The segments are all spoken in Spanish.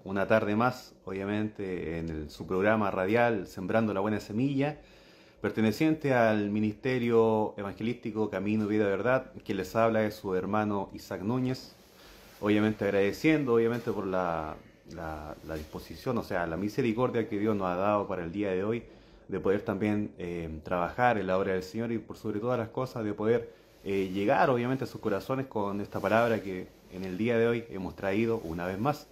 Una tarde más, obviamente, en su programa radial Sembrando la Buena Semilla, perteneciente al Ministerio Evangelístico Camino, Vida, Verdad. Quien les habla es su hermano Isaac Núñez, obviamente agradeciendo obviamente por la disposición, o sea, la misericordia que Dios nos ha dado para el día de hoy, de poder también trabajar en la obra del Señor y por sobre todas las cosas de poder llegar obviamente a sus corazones con esta palabra que en el día de hoy hemos traído una vez más.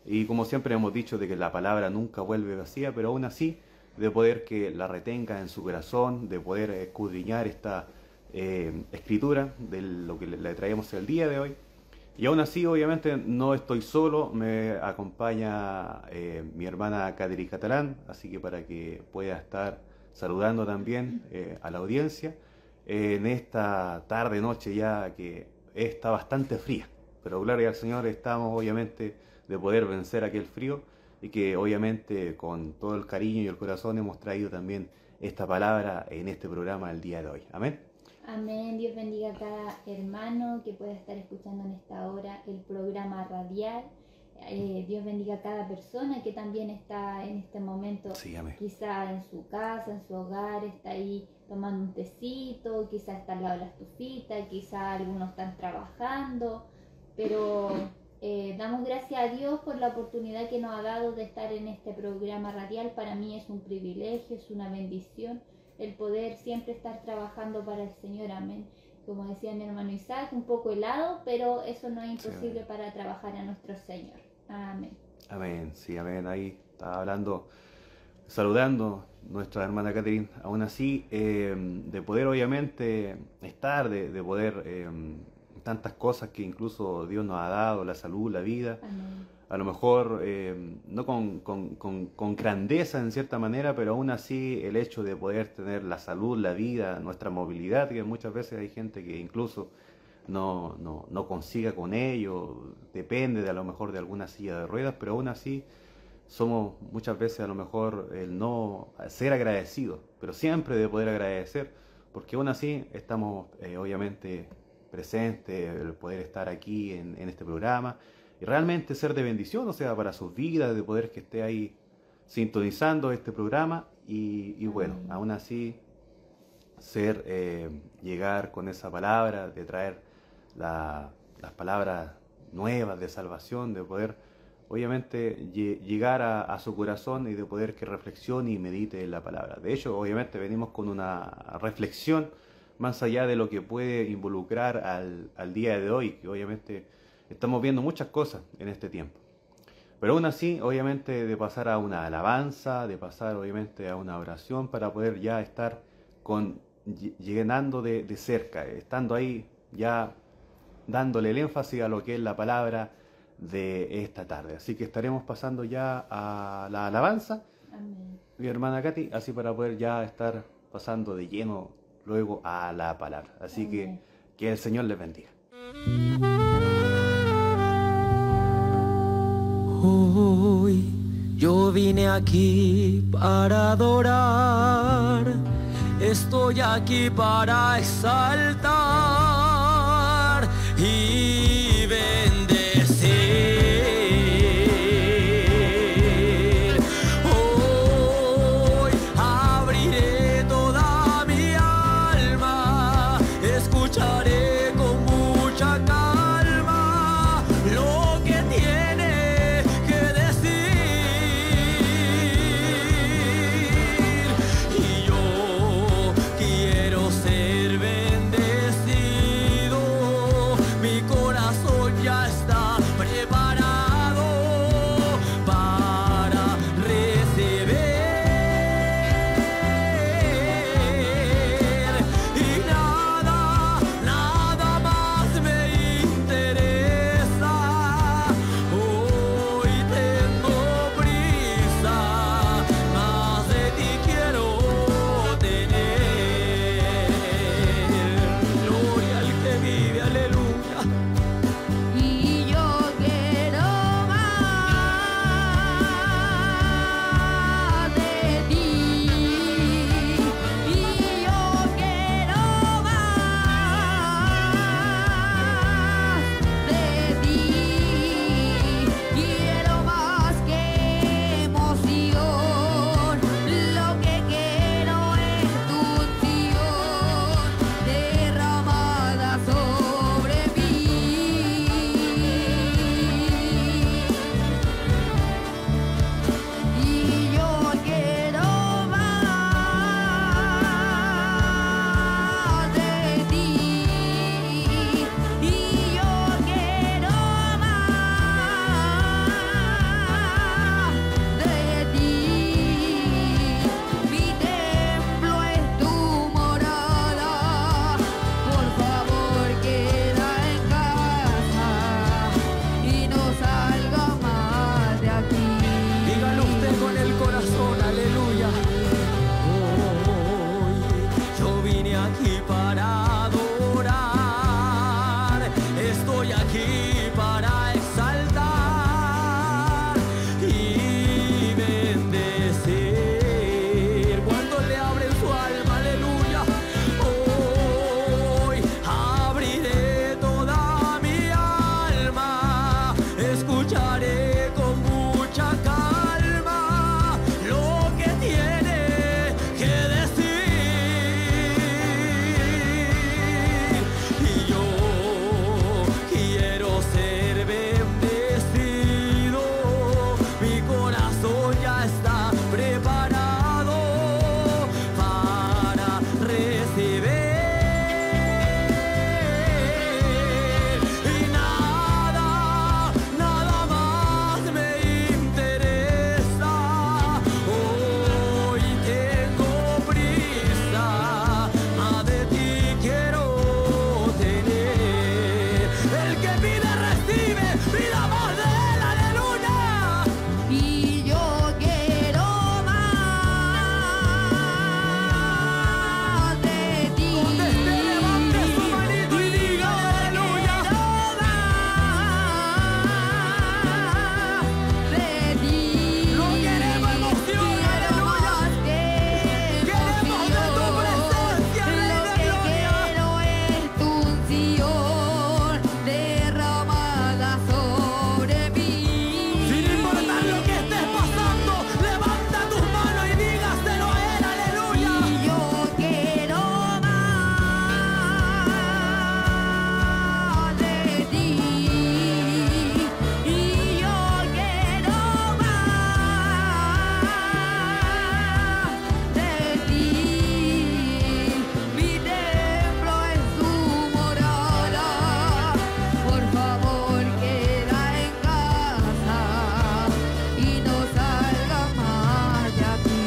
Y como siempre hemos dicho de que la palabra nunca vuelve vacía, pero aún así de poder que la retenga en su corazón, de poder escudriñar esta escritura de lo que le traemos el día de hoy. Y aún así obviamente no estoy solo, me acompaña mi hermana Catherine Catalán, así que para que pueda estar saludando también a la audiencia en esta tarde, noche ya que está bastante fría, pero gloria al Señor, estamos obviamente de poder vencer aquel frío y que obviamente con todo el cariño y el corazón hemos traído también esta palabra en este programa el día de hoy. Amén. Amén. Dios bendiga a cada hermano que pueda estar escuchando en esta hora el programa radial. Dios bendiga a cada persona que también está en este momento, sí, quizá en su casa, en su hogar, está ahí tomando un tecito, quizá está al lado de la estufita, quizá algunos están trabajando, pero damos gracias a Dios por la oportunidad que nos ha dado de estar en este programa radial. Para mí es un privilegio, es una bendición el poder siempre estar trabajando para el Señor. Amén. Como decía mi hermano Isaac, un poco helado, pero eso no es imposible, sí, para trabajar a nuestro Señor. Amén. Amén, sí, amén. Ahí estaba hablando, saludando nuestra hermana Catherine. Aún así, de poder obviamente estar, de poder tantas cosas que incluso Dios nos ha dado, la salud, la vida. Amén. A lo mejor no con grandeza en cierta manera, pero aún así el hecho de poder tener la salud, la vida, nuestra movilidad, que muchas veces hay gente que incluso no consiga con ello, depende de a lo mejor de alguna silla de ruedas, pero aún así somos muchas veces a lo mejor el no ser agradecidos, pero siempre de poder agradecer, porque aún así estamos obviamente presentes, el poder estar aquí en este programa y realmente ser de bendición, o sea, para sus vidas, de poder que esté ahí sintonizando este programa y bueno, aún así llegar con esa palabra, de traer las palabras nuevas de salvación, de poder obviamente llegar a su corazón y de poder que reflexione y medite en la palabra. De hecho, obviamente venimos con una reflexión más allá de lo que puede involucrar al día de hoy, que obviamente estamos viendo muchas cosas en este tiempo. Pero aún así, obviamente, de pasar a una alabanza, de pasar obviamente a una oración para poder ya estar llenando de cerca, estando ahí ya dándole el énfasis a lo que es la palabra de esta tarde. Así que estaremos pasando ya a la alabanza, Amén, mi hermana Katy, así para poder ya estar pasando de lleno luego a la palabra. Así amén. que el Señor les bendiga. Hoy yo vine aquí para adorar, estoy aquí para exaltar y bendecir. Hoy abriré toda mi alma, escucharé con mucha calma lo que tiene que decir. Y yo quiero ser bendecido, mi corazón escucharé con mucha calma lo que tiene que decir. Y yo quiero ser bendecido, mi corazón ya está preparado para recibir. Y nada, nada más me interesa. Hoy tengo prisa, más de ti quiero tener. El que pide recibe, pida más de él, aleluya. Y yo quiero más de ti. Donde esté, levante su manito y diga aleluya. De ti. Lo queremos, emoción, aleluya. Queremos de tu presencia, Rey Lo de que gloria. quiero es tu unción derramada sobre mí. Sin importar lo que estés pasando, levanta tus manos y dígaselo a él, aleluya. Y yo quiero más de ti. Y yo quiero más de ti. Mi templo es tu morada. Por favor, queda en casa y no salga más de aquí.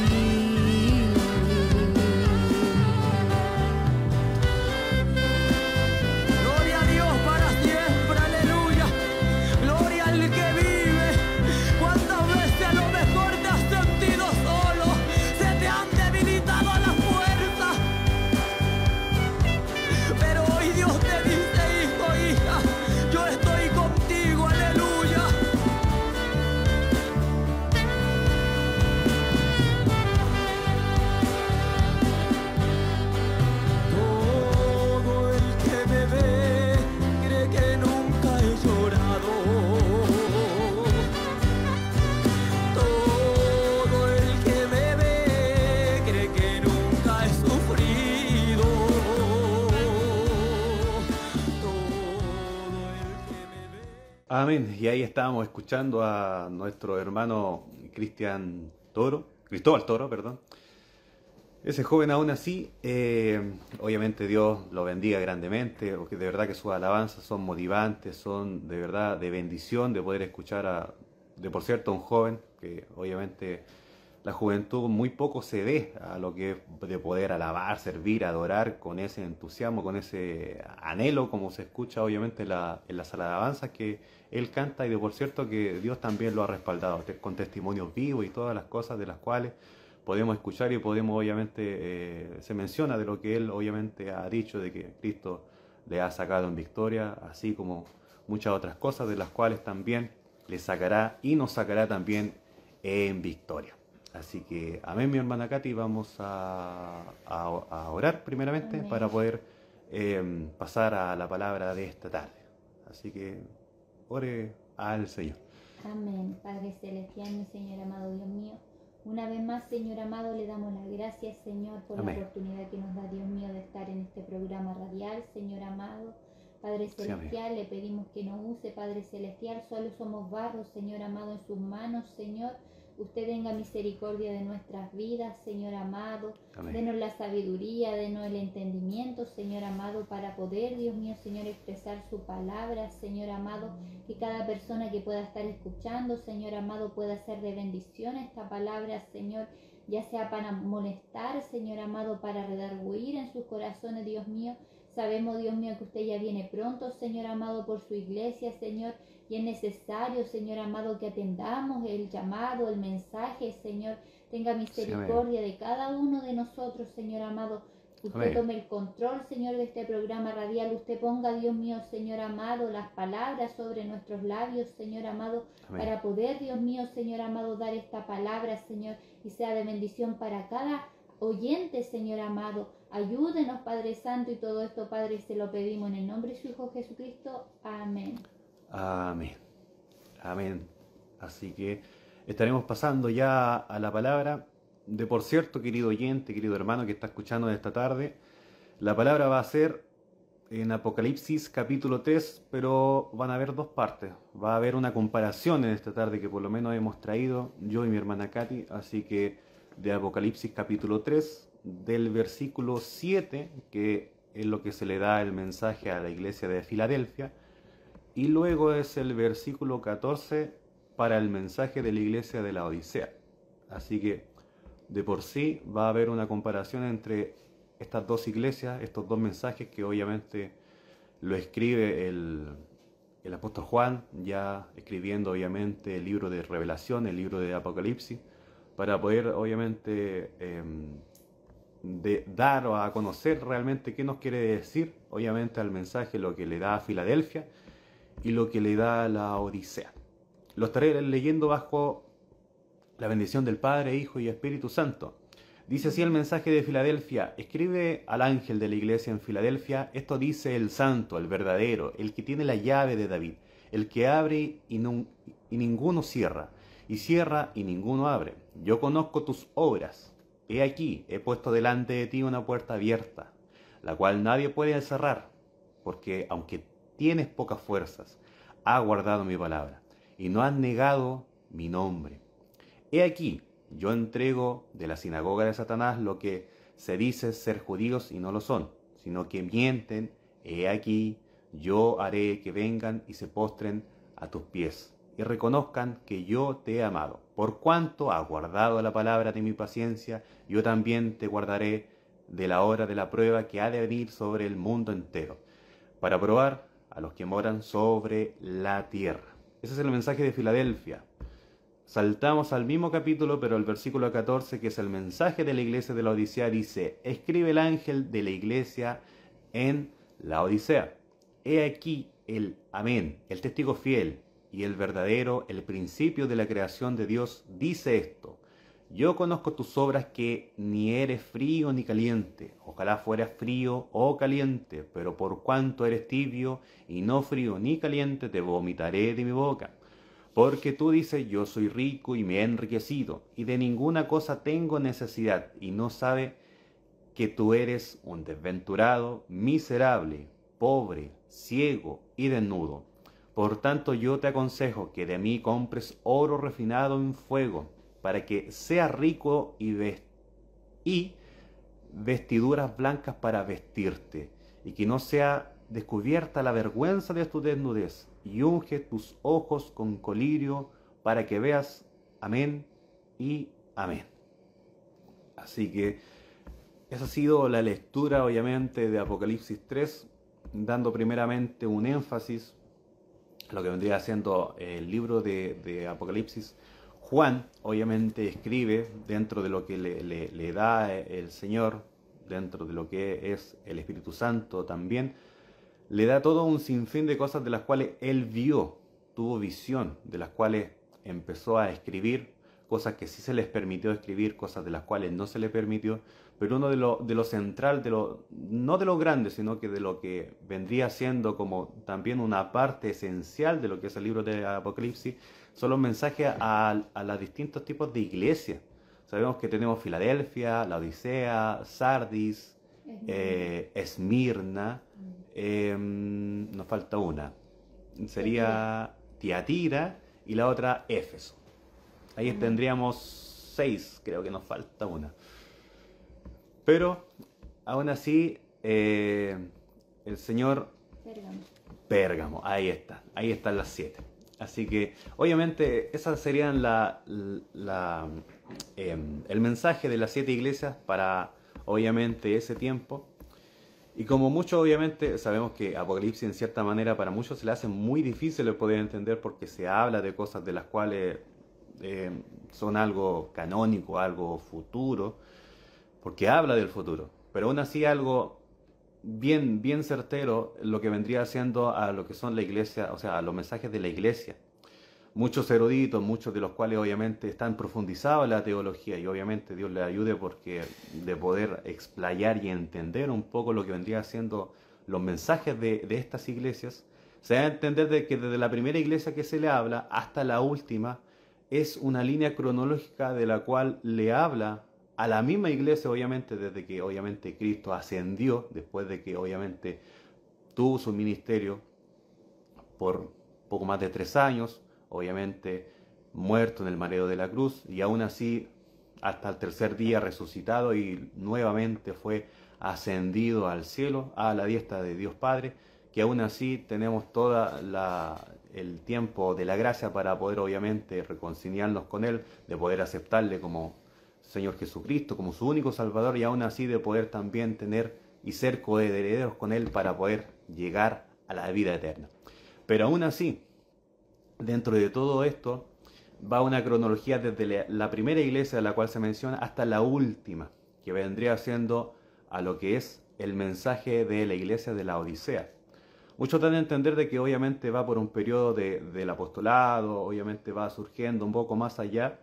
Gloria a Dios para siempre, aleluya. Gloria al que vive. ¿Cuántas veces a lo mejor te has sentido solo? Se te han debilitado las fuerzas. Pero hoy Dios te dice, hijo, hija, yo estoy contigo, aleluya. Todo el que me ve cree que nunca he llorado. Todo el que me ve cree que nunca he sufrido. Todo el que me ve. Amén. Y ahí estábamos escuchando a nuestro hermano Cristóbal Toro, perdón. Ese joven aún así, obviamente Dios lo bendiga grandemente, porque de verdad que sus alabanzas son motivantes, son de verdad de bendición de poder escuchar de por cierto, a un joven, que obviamente la juventud muy poco se ve a lo que es de poder alabar, servir, adorar con ese entusiasmo, con ese anhelo, como se escucha obviamente en las alabanzas que él canta, y de por cierto que Dios también lo ha respaldado con testimonios vivos y todas las cosas de las cuales podemos escuchar y podemos obviamente, se menciona de lo que él obviamente ha dicho, de que Cristo le ha sacado en victoria, así como muchas otras cosas de las cuales también le sacará y nos sacará también en victoria. Así que, amén, mi hermana Katy, vamos a orar primeramente. Amén. Para poder pasar a la palabra de esta tarde. Así que, ore al Señor. Amén. Padre Celestial, mi Señor amado Dios mío. Una vez más, Señor amado, le damos las gracias, Señor, por Amén. la oportunidad que nos da, Dios mío, de estar en este programa radial, Señor amado. Padre Sí, amén. Celestial, le pedimos que nos use, Padre Celestial. Solo somos barro, Señor amado, en sus manos, Señor. Usted tenga misericordia de nuestras vidas, Señor amado. Amén. Denos la sabiduría, denos el entendimiento, Señor amado, para poder, Dios mío, Señor, expresar su palabra, Señor amado. Que cada persona que pueda estar escuchando, Señor amado, pueda ser de bendición esta palabra, Señor. Ya sea para molestar, Señor amado, para redarguir en sus corazones, Dios mío. Sabemos, Dios mío, que usted ya viene pronto, Señor amado, por su iglesia, Señor. Y es necesario, Señor amado, que atendamos el llamado, el mensaje, Señor. Tenga misericordia de cada uno de nosotros, Señor amado. Usted Amén. tome el control, Señor, de este programa radial. Usted ponga, Dios mío, Señor amado, las palabras sobre nuestros labios, Señor amado, Amén. para poder, Dios mío, Señor amado, dar esta palabra, Señor, y sea de bendición para cada oyente, Señor amado. Ayúdenos, Padre Santo, y todo esto, Padre, se lo pedimos en el nombre de su Hijo Jesucristo. Amén. Amén. amén. Así que estaremos pasando ya a la palabra. De por cierto, querido oyente, querido hermano que está escuchando esta tarde, la palabra va a ser en Apocalipsis capítulo 3, pero van a haber dos partes. Va a haber una comparación en esta tarde que por lo menos hemos traído yo y mi hermana Katy. Así que de Apocalipsis capítulo 3, del versículo 7, que es lo que se le da el mensaje a la iglesia de Filadelfia, y luego es el versículo 14 para el mensaje de la iglesia de la Odisea. Así que de por sí va a haber una comparación entre estas dos iglesias, estos dos mensajes que obviamente lo escribe el apóstol Juan, ya escribiendo obviamente el libro de Revelación, el libro de Apocalipsis, para poder obviamente dar o a conocer realmente qué nos quiere decir obviamente al mensaje, lo que le da a Filadelfia y lo que le da a la Odisea. Lo estaré leyendo bajo la bendición del Padre, Hijo y Espíritu Santo. Dice así el mensaje de Filadelfia: escribe al ángel de la iglesia en Filadelfia, esto dice el santo, el verdadero, el que tiene la llave de David, el que abre y ninguno cierra, y cierra y ninguno abre. Yo conozco tus obras. He aquí, he puesto delante de ti una puerta abierta, la cual nadie puede cerrar, porque aunque tienes pocas fuerzas, has guardado mi palabra, y no has negado mi nombre. He aquí, yo entrego de la sinagoga de Satanás lo que se dice ser judíos y no lo son, sino que mienten. He aquí, yo haré que vengan y se postren a tus pies y reconozcan que yo te he amado. Por cuanto has guardado la palabra de mi paciencia, yo también te guardaré de la hora de la prueba que ha de venir sobre el mundo entero, para probar a los que moran sobre la tierra. Ese es el mensaje de Filadelfia. Saltamos al mismo capítulo, pero el versículo 14, que es el mensaje de la iglesia de la Odisea, dice: escribe el ángel de la iglesia en la Odisea. He aquí el amén, el testigo fiel y el verdadero, el principio de la creación de Dios, dice esto: yo conozco tus obras, que ni eres frío ni caliente. Ojalá fueras frío o caliente, pero por cuanto eres tibio y no frío ni caliente, te vomitaré de mi boca. Porque tú dices: yo soy rico y me he enriquecido, y de ninguna cosa tengo necesidad, y no sabe que tú eres un desventurado, miserable, pobre, ciego y desnudo. Por tanto yo te aconsejo que de mí compres oro refinado en fuego, para que seas rico, y vestiduras blancas para vestirte, y que no sea descubierta la vergüenza de tu desnudez, y unge tus ojos con colirio para que veas. Amén y amén. Así que esa ha sido la lectura obviamente de Apocalipsis 3, dando primeramente un énfasis a lo que vendría siendo el libro de Apocalipsis. Juan obviamente escribe dentro de lo que le da el Señor, dentro de lo que es el Espíritu Santo también. Le da todo un sinfín de cosas de las cuales él vio, tuvo visión, de las cuales empezó a escribir, cosas que sí se les permitió escribir, cosas de las cuales no se le permitió, pero uno de lo central, no de lo grande, sino que de lo que vendría siendo como también una parte esencial de lo que es el libro de Apocalipsis, son los mensajes a los distintos tipos de iglesias. Sabemos que tenemos Filadelfia, la Odisea, Sardis, Esmirna, nos falta una, sería Tiatira, y la otra Éfeso. Ahí tendríamos 6, creo que nos falta una. Pero aún así el Señor... Pérgamo, ahí están las 7. Así que obviamente esas serían el mensaje de las 7 iglesias para obviamente ese tiempo. Y como muchos obviamente sabemos que Apocalipsis en cierta manera para muchos se le hace muy difícil el poder entender, porque se habla de cosas de las cuales son algo canónico, algo futuro, porque habla del futuro, pero aún así algo bien certero, lo que vendría siendo a lo que son la iglesia, o sea, a los mensajes de la iglesia. Muchos eruditos, muchos de los cuales obviamente están profundizados en la teología, y obviamente Dios les ayude porque de poder explayar y entender un poco lo que vendría siendo los mensajes de estas iglesias, Se da a entender de que desde la primera iglesia que se le habla hasta la última es una línea cronológica de la cual le habla a la misma iglesia, obviamente, desde que obviamente Cristo ascendió, después de que obviamente tuvo su ministerio por poco más de 3 años, obviamente muerto en el madero de la cruz, y aún así hasta el tercer día resucitado y nuevamente fue ascendido al cielo, a la diestra de Dios Padre, que aún así tenemos todo el tiempo de la gracia para poder obviamente reconciliarnos con Él, de poder aceptarle como Señor Jesucristo, como su único Salvador, y aún así de poder también tener y ser coherederos con Él para poder llegar a la vida eterna. Pero aún así, dentro de todo esto, va una cronología desde la primera iglesia de la cual se menciona hasta la última, que vendría siendo a lo que es el mensaje de la iglesia de la Odisea. Muchos dan a entender de que obviamente va por un periodo del apostolado, obviamente va surgiendo un poco más allá,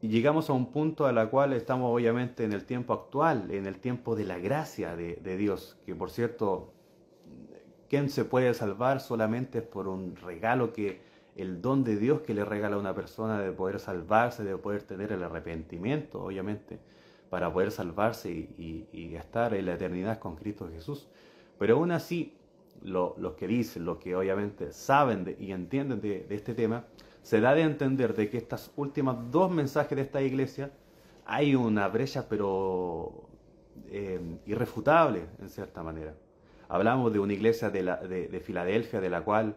y llegamos a un punto a la cual estamos obviamente en el tiempo actual, en el tiempo de la gracia de Dios, que por cierto, ¿quién se puede salvar solamente por un regalo el don de Dios que le regala a una persona de poder salvarse, de poder tener el arrepentimiento, obviamente, para poder salvarse y estar en la eternidad con Cristo Jesús? Pero aún así, los que dicen, los que obviamente saben y entienden de este tema, se da de entender de que estas últimas 2 mensajes de esta iglesia hay una brecha pero irrefutable en cierta manera. Hablamos de una iglesia de Filadelfia de la cual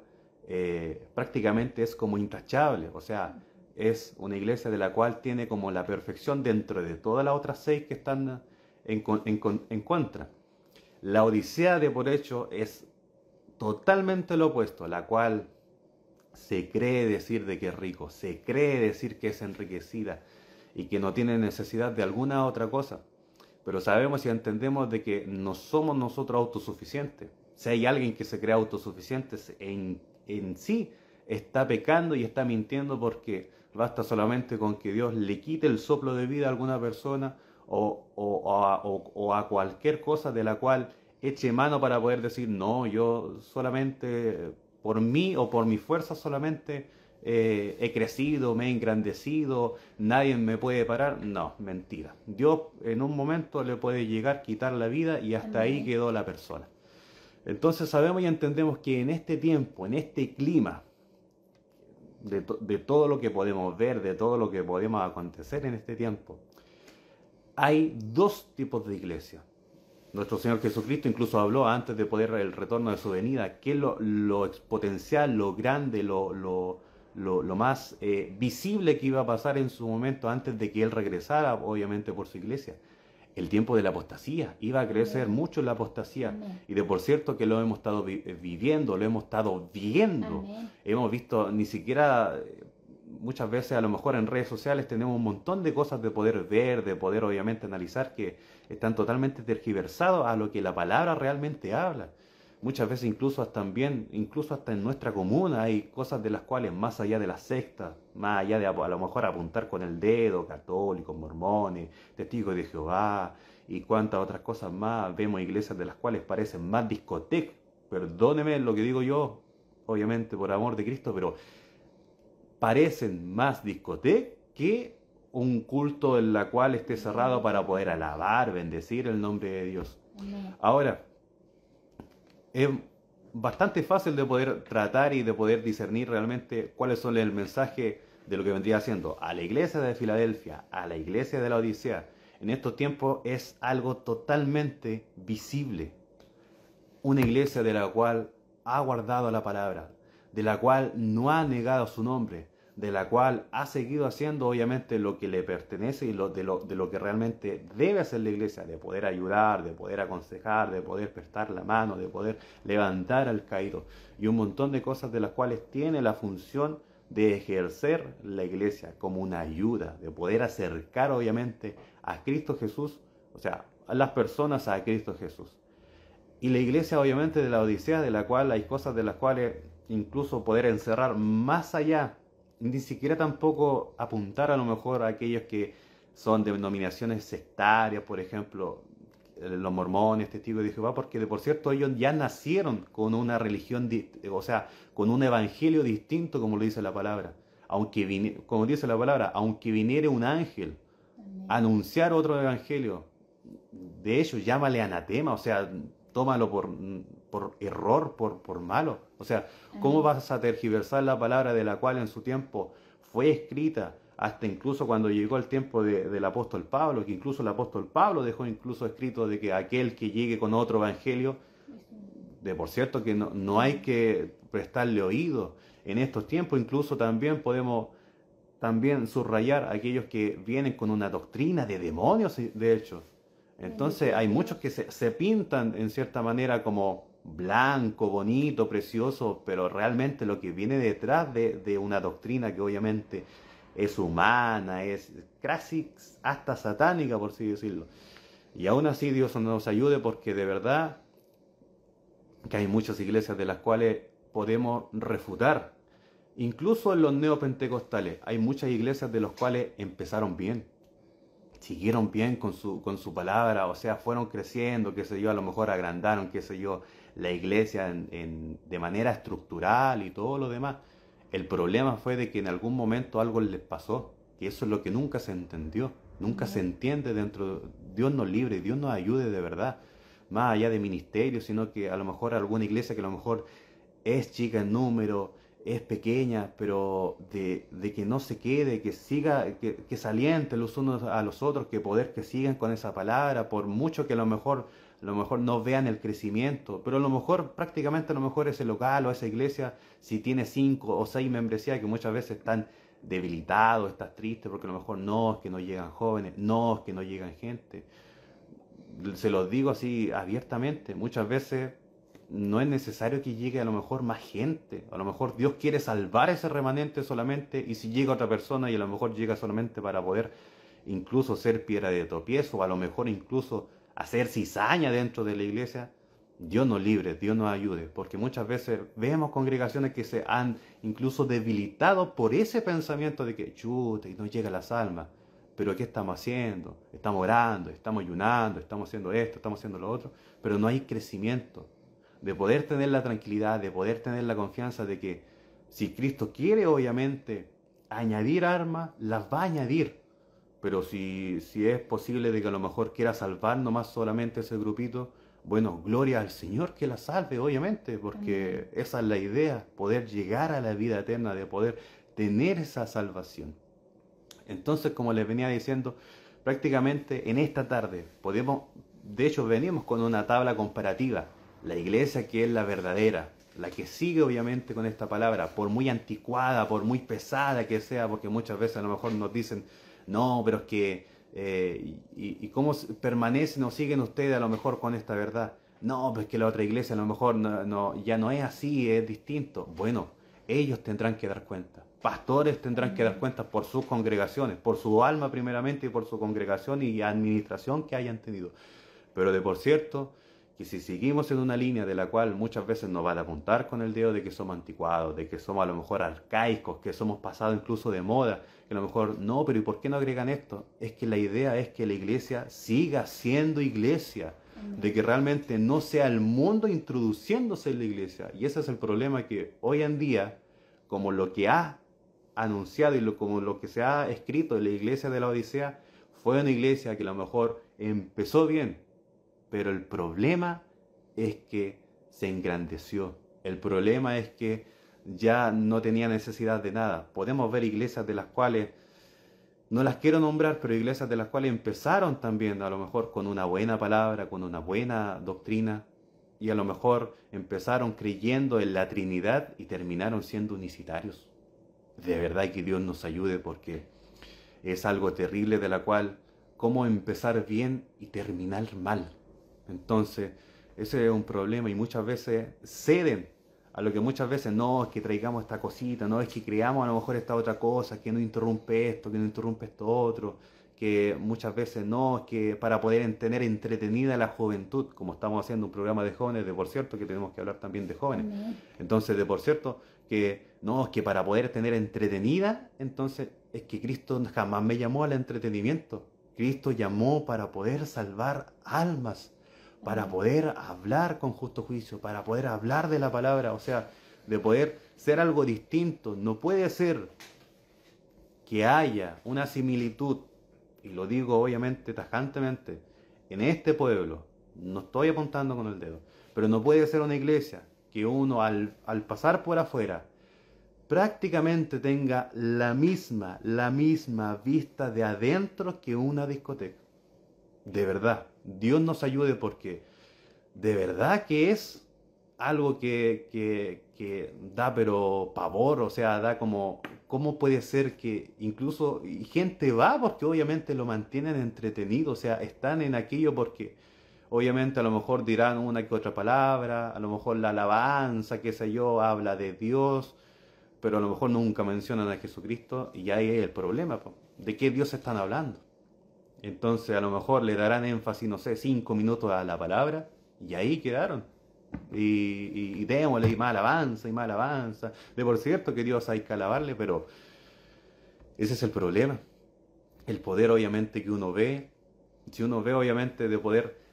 prácticamente es como intachable, o sea, es una iglesia de la cual tiene como la perfección dentro de todas las otras 6 que están en contra. La Odisea de por hecho es totalmente lo opuesto, la cual se cree decir de que es rico, se cree decir que es enriquecida y que no tiene necesidad de alguna otra cosa. Pero sabemos y entendemos de que no somos nosotros autosuficientes. Si hay alguien que se cree autosuficiente, en sí está pecando y está mintiendo, porque basta solamente con que Dios le quite el soplo de vida a alguna persona o a cualquier cosa de la cual eche mano para poder decir, no, yo solamente por mí o por mi fuerza solamente he crecido, me he engrandecido, nadie me puede parar. No, mentira. Dios en un momento le puede llegar a quitar la vida y hasta ahí quedó la persona. Entonces sabemos y entendemos que en este tiempo, en este clima, de todo lo que podemos ver, de todo lo que podemos acontecer en este tiempo, hay 2 tipos de iglesia. Nuestro Señor Jesucristo incluso habló antes de poder el retorno de su venida, que es lo exponencial, lo grande, lo más visible que iba a pasar en su momento antes de que Él regresara, obviamente por su iglesia. El tiempo de la apostasía, iba a crecer mucho la apostasía. Amén. Y de por cierto que lo hemos estado viviendo, lo hemos estado viendo. Amén. Hemos visto, ni siquiera muchas veces a lo mejor en redes sociales tenemos un montón de cosas de poder ver, de poder obviamente analizar, que están totalmente tergiversados a lo que la palabra realmente habla. Muchas veces incluso hasta en nuestra comuna hay cosas de las cuales, más allá de las sectas, más allá de a lo mejor apuntar con el dedo, católicos, mormones, testigos de Jehová y cuantas otras cosas más, vemos iglesias de las cuales parecen más discotecas. Perdóneme lo que digo yo, obviamente por amor de Cristo, pero parecen más discotecas que un culto en la cual esté cerrado para poder alabar, bendecir el nombre de Dios. Amén. Ahora, es bastante fácil de poder tratar y de poder discernir realmente cuáles son el mensaje de lo que vendría haciendo a la iglesia de Filadelfia, a la iglesia de la Odisea. En estos tiempos es algo totalmente visible. Una iglesia de la cual ha guardado la palabra, de la cual no ha negado su nombre, de la cual ha seguido haciendo obviamente lo que le pertenece y de lo que realmente debe hacer la iglesia, de poder ayudar, de poder aconsejar, de poder prestar la mano, de poder levantar al caído y un montón de cosas de las cuales tiene la función de ejercer la iglesia como una ayuda, de poder acercar obviamente a Cristo Jesús, o sea, a las personas a Cristo Jesús. Y la iglesia obviamente de la Odisea, de la cual hay cosas de las cuales incluso poder encerrar más allá, ni siquiera tampoco apuntar a lo mejor a aquellos que son de denominaciones sectarias, por ejemplo, los mormones, testigos de Jehová, porque de por cierto ellos ya nacieron con una religión, o sea, con un evangelio distinto, como lo dice la palabra. Como dice la palabra, aunque viniere un ángel Amén. a anunciar otro evangelio, de hecho, llámale anatema, o sea, tómalo por error, por malo. O sea, ¿cómo Amén. vas a tergiversar la palabra de la cual en su tiempo fue escrita? Hasta incluso cuando llegó el tiempo del apóstol Pablo, que incluso el apóstol Pablo dejó incluso escrito de que aquel que llegue con otro evangelio, de por cierto que no hay que prestarle oído. En estos tiempos incluso también podemos también subrayar a aquellos que vienen con una doctrina de demonios, de hecho. Entonces hay muchos que se pintan en cierta manera como blanco, bonito, precioso, pero realmente lo que viene detrás de una doctrina que obviamente es humana, es casi hasta satánica, por así decirlo. Y aún así Dios nos ayude, porque de verdad que hay muchas iglesias de las cuales podemos refutar. Incluso en los neopentecostales hay muchas iglesias de las cuales empezaron bien, siguieron bien con su palabra, o sea, fueron creciendo, qué sé yo, a lo mejor agrandaron, qué sé yo, la iglesia de manera estructural y todo lo demás. El problema fue de que en algún momento algo les pasó, que eso es lo que nunca se entendió, nunca se entiende dentro. Dios nos libre, Dios nos ayude de verdad, más allá de ministerio, sino que a lo mejor alguna iglesia que a lo mejor es chica en número, es pequeña, pero de que no se quede, que siga, que se alienten los unos a los otros, que sigan con esa palabra, por mucho que a lo mejor no vean el crecimiento, pero a lo mejor prácticamente a lo mejor ese local o esa iglesia, si tiene 5 o 6 membresías que muchas veces están debilitados, estás triste porque a lo mejor no, es que no llegan jóvenes, no, es que no llegan gente. Se los digo así abiertamente, muchas veces no es necesario que llegue a lo mejor más gente, a lo mejor Dios quiere salvar ese remanente solamente, y si llega otra persona y a lo mejor llega solamente para poder incluso ser piedra de tropiezo, o a lo mejor incluso hacer cizaña dentro de la iglesia, Dios nos libre, Dios nos ayude, porque muchas veces vemos congregaciones que se han incluso debilitado por ese pensamiento de que chuta y no llega las almas. Pero ¿qué estamos haciendo? Estamos orando, estamos ayunando, estamos haciendo esto, estamos haciendo lo otro, pero no hay crecimiento. De poder tener la tranquilidad, de poder tener la confianza de que si Cristo quiere obviamente añadir armas, las va a añadir. Pero si es posible de que a lo mejor quiera salvar nomás solamente ese grupito, bueno, gloria al Señor que la salve, obviamente, porque esa es la idea, poder llegar a la vida eterna, de poder tener esa salvación. Entonces, como les venía diciendo, prácticamente en esta tarde de hecho venimos con una tabla comparativa. La iglesia que es la verdadera, la que sigue obviamente con esta palabra, por muy anticuada, por muy pesada que sea, porque muchas veces a lo mejor nos dicen, no, pero es que, ¿y cómo permanecen o siguen ustedes a lo mejor con esta verdad? No, pues que la otra iglesia a lo mejor ya no es así, es distinto. Bueno, ellos tendrán que dar cuenta. Pastores tendrán que dar cuenta por sus congregaciones, por su alma primeramente y por su congregación y administración que hayan tenido. Pero de por cierto, que si seguimos en una línea de la cual muchas veces nos van a apuntar con el dedo de que somos anticuados, de que somos a lo mejor arcaicos, que somos pasados incluso de moda, que a lo mejor no, pero ¿y por qué no agregan esto? Es que la idea es que la iglesia siga siendo iglesia, de que realmente no sea el mundo introduciéndose en la iglesia. Y ese es el problema, que hoy en día, como lo que ha anunciado y como lo que se ha escrito en la iglesia de la Odisea, fue una iglesia que a lo mejor empezó bien, pero el problema es que se engrandeció. El problema es que ya no tenía necesidad de nada. Podemos ver iglesias de las cuales, no las quiero nombrar, pero iglesias de las cuales empezaron también a lo mejor con una buena palabra, con una buena doctrina, y a lo mejor empezaron creyendo en la Trinidad y terminaron siendo unicitarios. De verdad que Dios nos ayude, porque es algo terrible de la cual, cómo empezar bien y terminar mal. Entonces, ese es un problema, y muchas veces ceden a lo que muchas veces no, es que traigamos esta cosita, no, es que creamos a lo mejor esta otra cosa, que no interrumpe esto, que no interrumpe esto otro, que muchas veces no, es que para poder tener entretenida la juventud, como estamos haciendo un programa de jóvenes, de por cierto que tenemos que hablar también de jóvenes. Entonces, de por cierto, que no, es que para poder tener entretenida, entonces es que Cristo jamás me llamó al entretenimiento. Cristo llamó para poder salvar almas, para poder hablar con justo juicio, para poder hablar de la palabra, o sea, de poder ser algo distinto. No puede ser que haya una similitud, y lo digo obviamente tajantemente, en este pueblo, no estoy apuntando con el dedo, pero no puede ser una iglesia que uno al pasar por afuera prácticamente tenga la misma vista de adentro que una discoteca. De verdad, Dios nos ayude, porque de verdad que es algo que da pero pavor, o sea, da como, ¿cómo puede ser que incluso y gente va porque obviamente lo mantienen entretenido? O sea, están en aquello porque obviamente a lo mejor dirán una que otra palabra, a lo mejor la alabanza, qué sé yo, habla de Dios, pero a lo mejor nunca mencionan a Jesucristo, y ahí es el problema, po. ¿De qué Dios están hablando? Entonces a lo mejor le darán énfasis, no sé, 5 minutos a la palabra, y ahí quedaron. Y démosle y más alabanza. De por cierto que Dios hay que alabarle, pero ese es el problema. El poder obviamente que uno ve, si uno ve obviamente de poder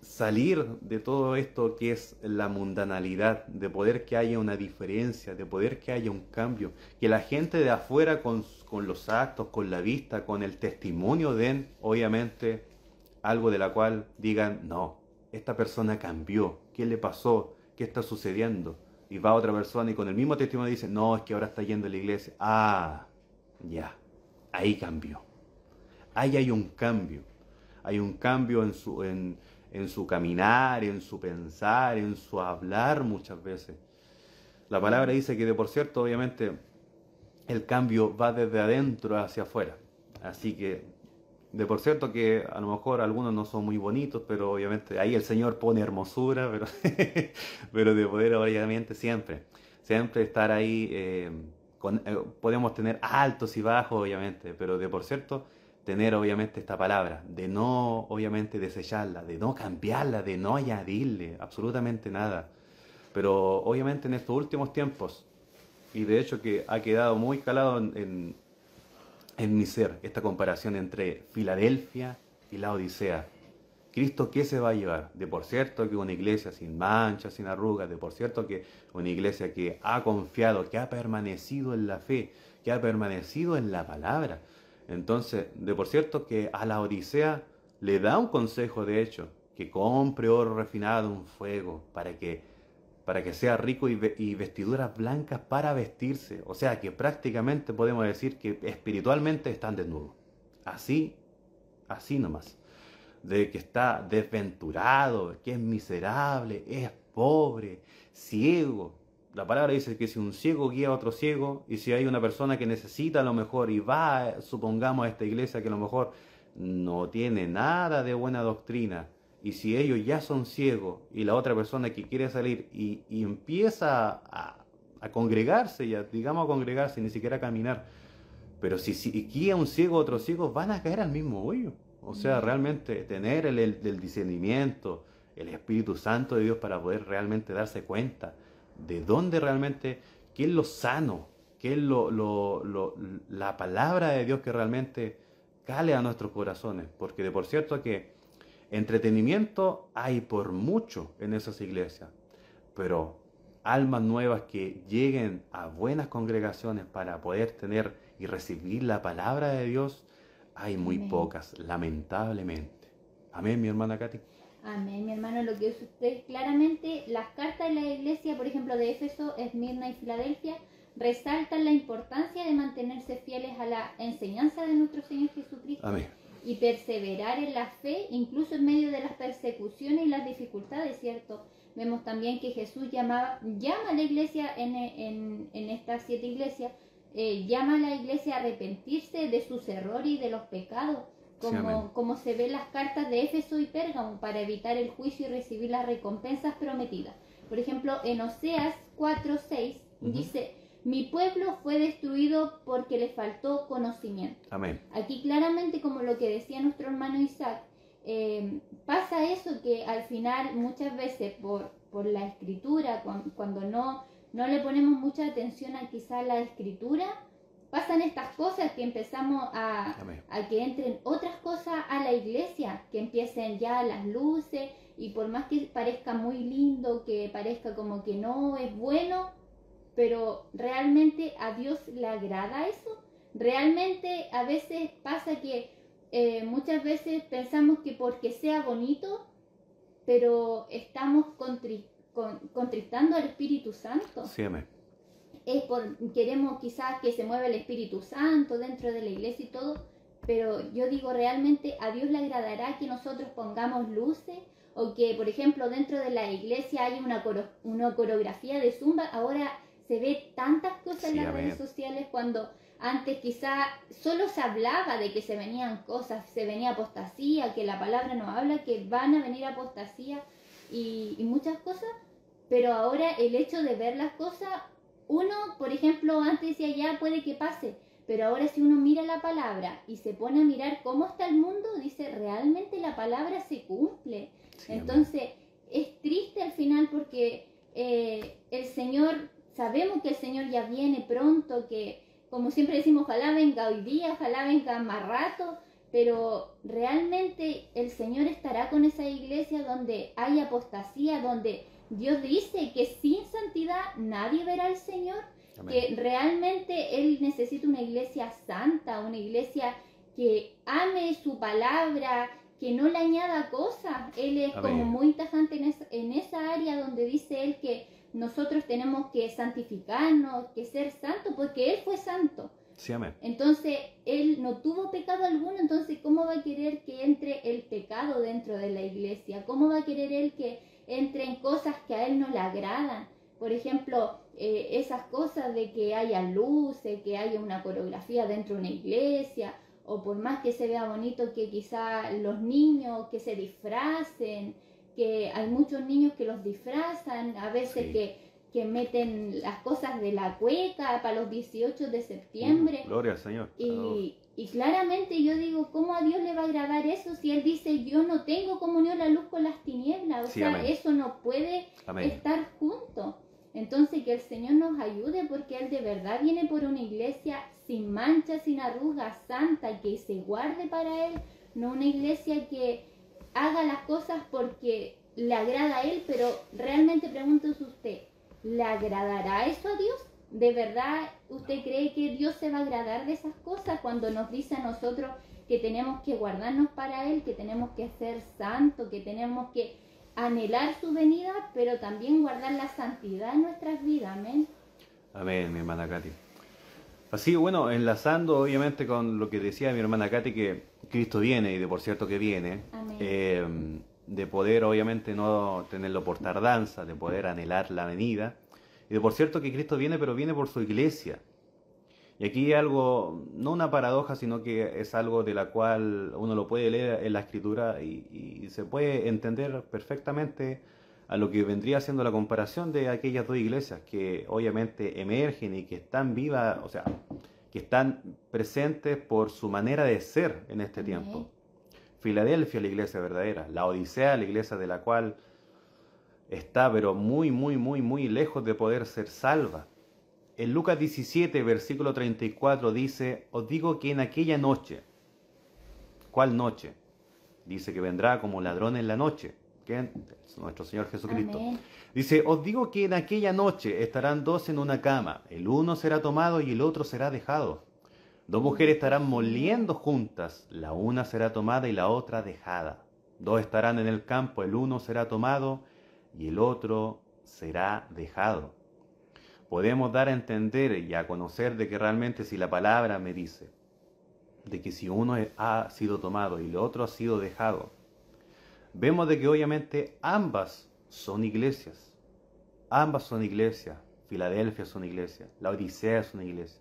salir de todo esto que es la mundanalidad, de poder que haya una diferencia, de poder que haya un cambio, que la gente de afuera con los actos, con la vista, con el testimonio den obviamente algo de la cual digan, no, esta persona cambió, ¿qué le pasó? ¿Qué está sucediendo? Y va otra persona y con el mismo testimonio dice, no, es que ahora está yendo a la iglesia. Ah, ya, ahí cambió. Ahí hay un cambio. Hay un cambio en su caminar, en su pensar, en su hablar muchas veces. La palabra dice que de por cierto, obviamente, el cambio va desde adentro hacia afuera. Así que de por cierto que a lo mejor algunos no son muy bonitos, pero obviamente ahí el Señor pone hermosura, pero, pero de poder obviamente siempre estar ahí, podemos tener altos y bajos obviamente, pero de por cierto tener obviamente esta palabra, de no obviamente desecharla, de no cambiarla, de no añadirle absolutamente nada. Pero obviamente en estos últimos tiempos, y de hecho que ha quedado muy calado en mi ser, esta comparación entre Filadelfia y la Odisea. ¿Cristo qué se va a llevar? De por cierto que una iglesia sin manchas, sin arrugas, de por cierto que una iglesia que ha confiado, que ha permanecido en la fe, que ha permanecido en la palabra. Entonces, de por cierto que a la Odisea le da un consejo, de hecho, que compre oro refinado en fuego para que sea rico y vestiduras blancas para vestirse. O sea que prácticamente podemos decir que espiritualmente están desnudos. Así nomás. De que está desventurado, que es miserable, es pobre, ciego. La palabra dice que si un ciego guía a otro ciego, y si hay una persona que necesita a lo mejor y va, supongamos, a esta iglesia que a lo mejor no tiene nada de buena doctrina, y si ellos ya son ciegos y la otra persona que quiere salir y empieza a congregarse, ya digamos a congregarse, ni siquiera a caminar, pero si guía un ciego a otro ciego, van a caer al mismo hoyo. O sea, realmente tener el discernimiento, el Espíritu Santo de Dios para poder realmente darse cuenta de dónde realmente, qué es lo sano, qué es la palabra de Dios que realmente cale a nuestros corazones. Porque de por cierto que entretenimiento hay por mucho en esas iglesias, pero almas nuevas que lleguen a buenas congregaciones para poder tener y recibir la palabra de Dios, hay muy Amén. pocas, lamentablemente. Amén, mi hermana Katy. Amén, mi hermano, lo que dice usted claramente, las cartas de la iglesia, por ejemplo, de Éfeso, Esmirna y Filadelfia, resaltan la importancia de mantenerse fieles a la enseñanza de nuestro Señor Jesucristo. Amén. Y perseverar en la fe, incluso en medio de las persecuciones y las dificultades, ¿cierto? Vemos también que Jesús llama a la iglesia en estas 7 iglesias, llama a la iglesia a arrepentirse de sus errores y de los pecados, como se ve en las cartas de Éfeso y Pérgamo, para evitar el juicio y recibir las recompensas prometidas. Por ejemplo, en Oseas 4:6 dice: mi pueblo fue destruido porque le faltó conocimiento. Amén. Aquí claramente, como lo que decía nuestro hermano Isaac, pasa eso, que al final muchas veces por la escritura, cuando no le ponemos mucha atención a quizá la escritura, pasan estas cosas que empezamos Amén. a que entren otras cosas a la iglesia, que empiecen ya las luces, y por más que parezca muy lindo, que parezca como que no es bueno, pero realmente a Dios le agrada eso. Realmente a veces pasa que muchas veces pensamos que porque sea bonito, pero estamos contristando al Espíritu Santo. Sí, amén. Queremos quizás que se mueva el Espíritu Santo dentro de la iglesia y todo, pero yo digo, realmente a Dios le agradará que nosotros pongamos luces, o que por ejemplo dentro de la iglesia hay una coreografía de zumba. Ahora se ve tantas cosas en las redes sociales, cuando antes quizá solo se hablaba de que se venían cosas, se venía apostasía, que la palabra nos habla que van a venir apostasía y muchas cosas, pero ahora el hecho de ver las cosas, uno, por ejemplo, antes decía ya puede que pase, pero ahora si uno mira la palabra y se pone a mirar cómo está el mundo, dice, realmente la palabra se cumple. Sí, entonces, es triste al final porque el Señor, sabemos que el Señor ya viene pronto, que como siempre decimos, ojalá venga hoy día, ojalá venga más rato, pero realmente el Señor estará con esa iglesia donde hay apostasía, donde Dios dice que sin santidad nadie verá al Señor. Amén. Que realmente Él necesita una iglesia santa, una iglesia que ame su palabra, que no le añada cosas. Él es Amén. Como muy tajante en esa área donde dice Él que nosotros tenemos que santificarnos, que ser santos, porque Él fue santo. Sí, amén. Entonces, Él no tuvo pecado alguno, entonces, ¿cómo va a querer que entre el pecado dentro de la iglesia? ¿Cómo va a querer Él que entren cosas que a Él no le agradan? Por ejemplo, esas cosas de que haya luces, que haya una coreografía dentro de una iglesia, o por más que se vea bonito que quizá los niños que se disfracen, que hay muchos niños que los disfrazan, a veces sí. que meten las cosas de la cueca para los 18 de septiembre. Gloria al Señor. Y claramente yo digo, ¿cómo a Dios le va a agradar eso si Él dice, yo no tengo comunión la luz con las tinieblas? O sí, sea, amén. Eso no puede Amén. Estar juntos. Entonces que el Señor nos ayude, porque Él de verdad viene por una iglesia sin mancha, sin arrugas, santa, y que se guarde para Él, no una iglesia que haga las cosas porque le agrada a Él, pero realmente pregúntese usted, ¿le agradará eso a Dios? ¿De verdad usted cree que Dios se va a agradar de esas cosas cuando nos dice a nosotros que tenemos que guardarnos para Él, que tenemos que ser santos, que tenemos que anhelar su venida, pero también guardar la santidad en nuestras vidas? Amén. Amén, mi hermana Katy. Así, bueno, enlazando obviamente con lo que decía mi hermana Katy, que Cristo viene, y de por cierto que viene, de poder obviamente no tenerlo por tardanza, de poder anhelar la venida, y de por cierto que Cristo viene, pero viene por su iglesia. Y aquí hay algo, no una paradoja, sino que es algo de la cual uno lo puede leer en la Escritura y se puede entender perfectamente a lo que vendría siendo la comparación de aquellas dos iglesias que obviamente emergen y que están vivas, o sea, que están presentes por su manera de ser en este tiempo. Filadelfia, la iglesia verdadera; la Odisea, la iglesia de la cual está pero muy, muy, muy, muy lejos de poder ser salva. En Lucas 17, versículo 34 dice, os digo que en aquella noche, ¿cuál noche? Dice que vendrá como ladrón en la noche, que es nuestro Señor Jesucristo. Amén. Dice, os digo que en aquella noche estarán dos en una cama, el uno será tomado y el otro será dejado. Dos mujeres estarán moliendo juntas, la una será tomada y la otra dejada. Dos estarán en el campo, el uno será tomado y el otro será dejado. Podemos dar a entender y a conocer de que realmente si la palabra me dice de que si uno ha sido tomado y el otro ha sido dejado, vemos de que obviamente ambas son iglesias. Ambas son iglesias. Filadelfia es una iglesia, la Odisea es una iglesia.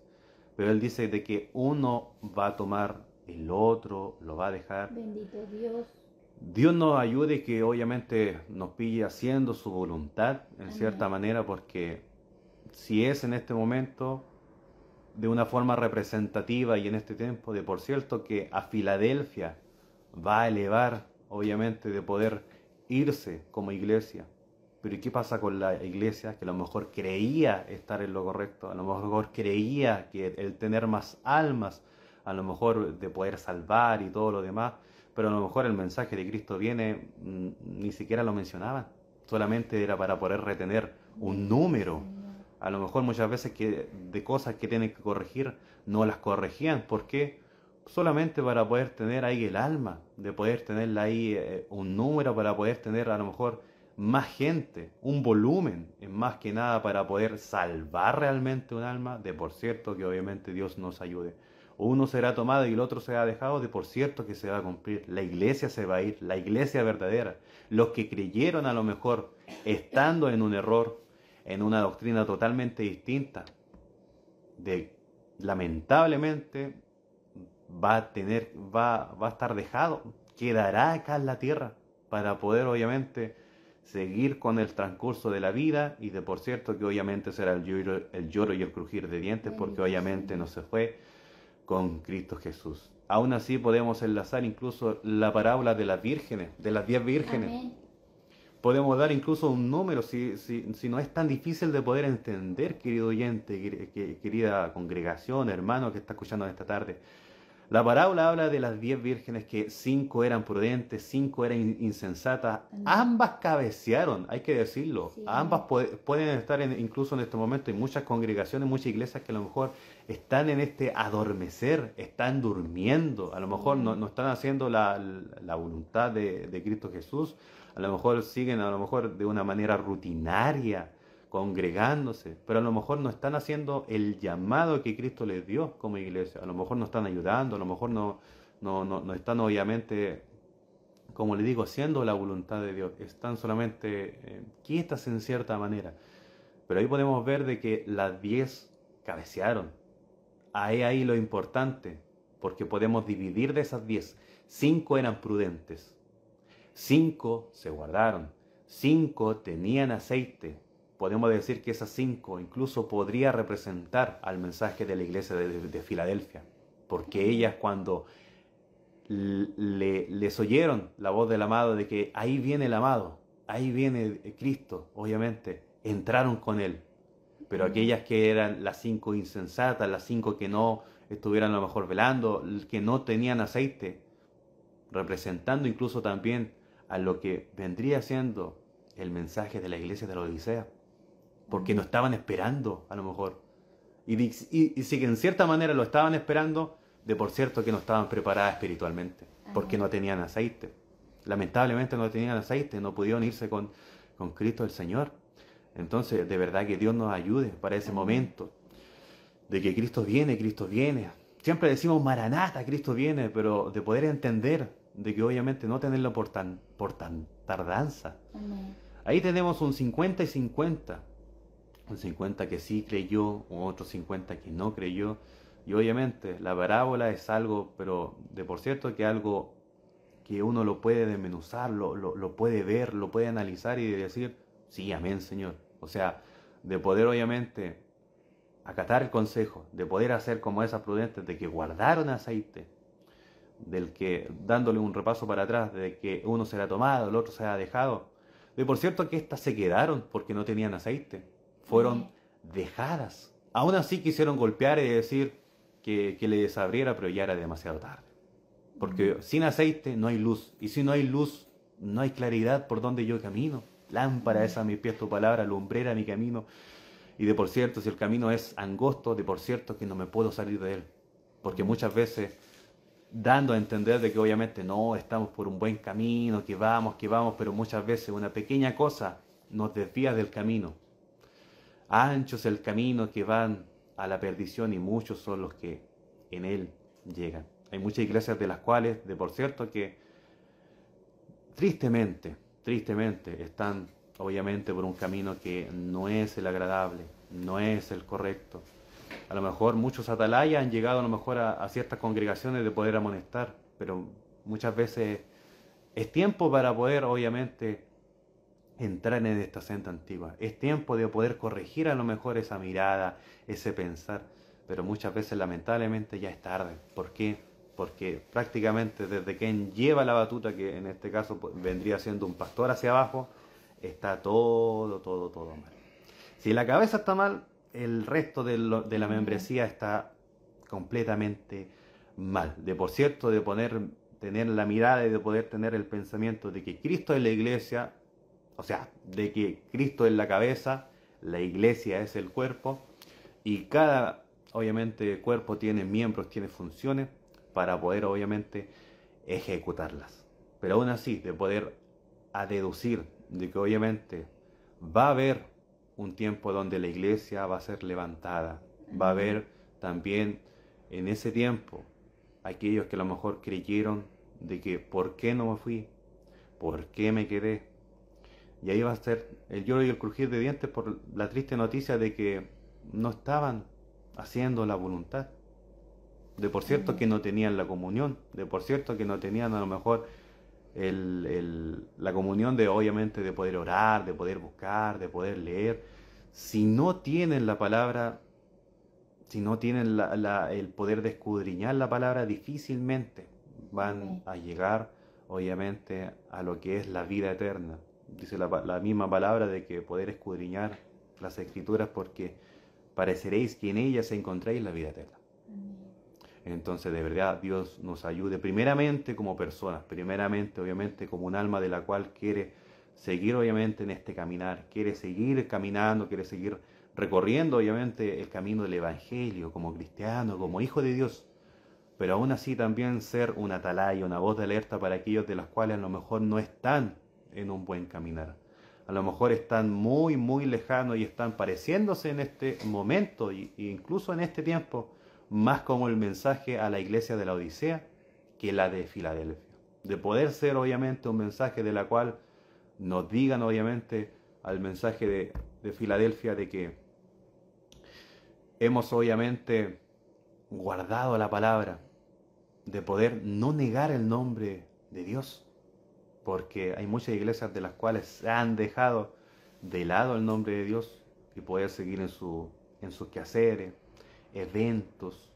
Pero él dice de que uno va a tomar, el otro lo va a dejar. Bendito Dios. Dios nos ayude, que obviamente nos pille haciendo su voluntad en cierta manera, porque si es en este momento de una forma representativa y en este tiempo, de por cierto que a Filadelfia va a elevar obviamente de poder irse como iglesia, Pero ¿y qué pasa con la iglesia que a lo mejor creía estar en lo correcto? A lo mejor creía que el tener más almas, a lo mejor de poder salvar y todo lo demás, pero a lo mejor el mensaje de Cristo viene, ni siquiera lo mencionaban, solamente era para poder retener un número. A lo mejor muchas veces que de cosas que tienen que corregir no las corregían. ¿Por qué? Solamente para poder tener ahí el alma, de poder tener ahí un número, para poder tener a lo mejor más gente, un volumen, es más que nada para poder salvar realmente un alma. De por cierto que obviamente Dios nos ayude. Uno será tomado y el otro será dejado, de por cierto que se va a cumplir. La iglesia se va a ir, la iglesia verdadera. Los que creyeron a lo mejor estando en un error, en una doctrina totalmente distinta, lamentablemente va a estar dejado, quedará acá en la tierra para poder obviamente seguir con el transcurso de la vida, y de por cierto que obviamente será el lloro y el crujir de dientes, porque obviamente no se fue con Cristo Jesús. Aún así podemos enlazar incluso la parábola de las vírgenes, de las 10 vírgenes. Amén. Podemos dar incluso un número, si no es tan difícil de poder entender, querido oyente, querida congregación, hermano que está escuchando esta tarde. La parábola habla de las 10 vírgenes, que 5 eran prudentes, 5 eran insensatas. Ambas cabecearon, hay que decirlo. Sí. Ambas pueden estar incluso en este momento en muchas congregaciones, muchas iglesias que a lo mejor están en este adormecer, están durmiendo. A lo mejor no están haciendo la voluntad de Cristo Jesús. A lo mejor siguen a lo mejor de una manera rutinaria, congregándose, pero a lo mejor no están haciendo el llamado que Cristo les dio como iglesia. A lo mejor no están ayudando, a lo mejor no están obviamente, como le digo, haciendo la voluntad de Dios. Están solamente quietas en cierta manera. Pero ahí podemos ver de que las 10 cabecearon. Ahí lo importante, porque podemos dividir de esas 10. 5 eran prudentes, 5 se guardaron, 5 tenían aceite. Podemos decir que esas 5 incluso podría representar al mensaje de la iglesia de Filadelfia, porque ellas cuando les oyeron la voz del amado de que ahí viene el amado, ahí viene Cristo, obviamente, entraron con él. Pero aquellas que eran las 5 insensatas, las 5 que no estuvieran a lo mejor velando, que no tenían aceite, representando incluso también a lo que vendría siendo el mensaje de la iglesia de la Odisea, porque no estaban esperando a lo mejor, y si que en cierta manera lo estaban esperando, de por cierto que no estaban preparadas espiritualmente, porque no tenían aceite. Lamentablemente no tenían aceite, no pudieron irse con Cristo el Señor. Entonces de verdad que Dios nos ayude para ese momento de que Cristo viene, Cristo viene. Siempre decimos Maranata, Cristo viene, pero de poder entender de que obviamente no tenerlo por tan tardanza. Amén. Ahí tenemos un 50 y 50. Un 50 que sí creyó, un otro 50 que no creyó. Y obviamente la parábola es algo, pero de por cierto que algo que uno lo puede desmenuzar, lo puede ver, lo puede analizar y decir, sí, amén, Señor. O sea, de poder obviamente acatar el consejo, de poder hacer como esas prudentes, de que guardaron aceite, del que, dándole un repaso para atrás, de que uno será tomado, el otro será dejado. De por cierto que estas se quedaron porque no tenían aceite, fueron dejadas. Aún así quisieron golpear y decir que le desabriera, pero ya era demasiado tarde. Porque sin aceite no hay luz, y si no hay luz, no hay claridad por donde yo camino. Lámpara es a mis pies tu palabra, lumbrera mi camino. Y de por cierto, si el camino es angosto, de por cierto que no me puedo salir de él. Porque muchas veces, dando a entender de que obviamente no, estamos por un buen camino, que vamos, pero muchas veces una pequeña cosa nos desvía del camino. Ancho es el camino que van a la perdición y muchos son los que en él llegan. Hay muchas iglesias de las cuales, de por cierto, que tristemente, están obviamente por un camino que no es el agradable, no es el correcto. A lo mejor muchos atalayas han llegado a lo mejor a ciertas congregaciones de poder amonestar, pero muchas veces es tiempo para poder obviamente entrar en esta senda antigua. Es tiempo de poder corregir a lo mejor esa mirada, ese pensar, pero muchas veces lamentablemente ya es tarde. ¿Por qué? Porque prácticamente desde quien lleva la batuta, que en este caso vendría siendo un pastor hacia abajo, está todo mal. Si la cabeza está mal, el resto de la membresía está completamente mal. De por cierto, de tener la mirada y de poder tener el pensamiento de que Cristo es la iglesia, o sea, de que Cristo es la cabeza, la iglesia es el cuerpo, y cada, obviamente, cuerpo tiene miembros, tiene funciones para poder, obviamente, ejecutarlas. Pero aún así, de poder deducir de que, obviamente, va a haber un tiempo donde la iglesia va a ser levantada. Va a haber también en ese tiempo aquellos que a lo mejor creyeron de que ¿por qué no me fui? ¿Por qué me quedé? Y ahí va a ser el lloro y el crujir de dientes por la triste noticia de que no estaban haciendo la voluntad. De por cierto que no tenían la comunión, de por cierto que no tenían a lo mejor la comunión de, obviamente, de poder orar, de poder buscar, de poder leer. Si no tienen la palabra, si no tienen el poder de escudriñar la palabra, difícilmente van a llegar, obviamente, a lo que es la vida eterna. Dice la misma palabra de que poder escudriñar las escrituras, porque pareceréis que en ellas encontréis la vida eterna. Entonces, de verdad, Dios nos ayude primeramente como personas, primeramente, obviamente, como un alma de la cual quiere seguir, obviamente, en este caminar, quiere seguir caminando, quiere seguir recorriendo, obviamente, el camino del Evangelio como cristiano, como hijo de Dios, pero aún así también ser una atalaya, una voz de alerta para aquellos de los cuales a lo mejor no están en un buen caminar. A lo mejor están muy, muy lejanos y están pareciéndose en este momento e incluso en este tiempo más como el mensaje a la iglesia de la Odisea que la de Filadelfia. De poder ser, obviamente, un mensaje de la cual nos digan, obviamente, al mensaje de Filadelfia de que hemos, obviamente, guardado la palabra, de poder no negar el nombre de Dios, porque hay muchas iglesias de las cuales se han dejado de lado el nombre de Dios y poder seguir en sus quehaceres, eventos,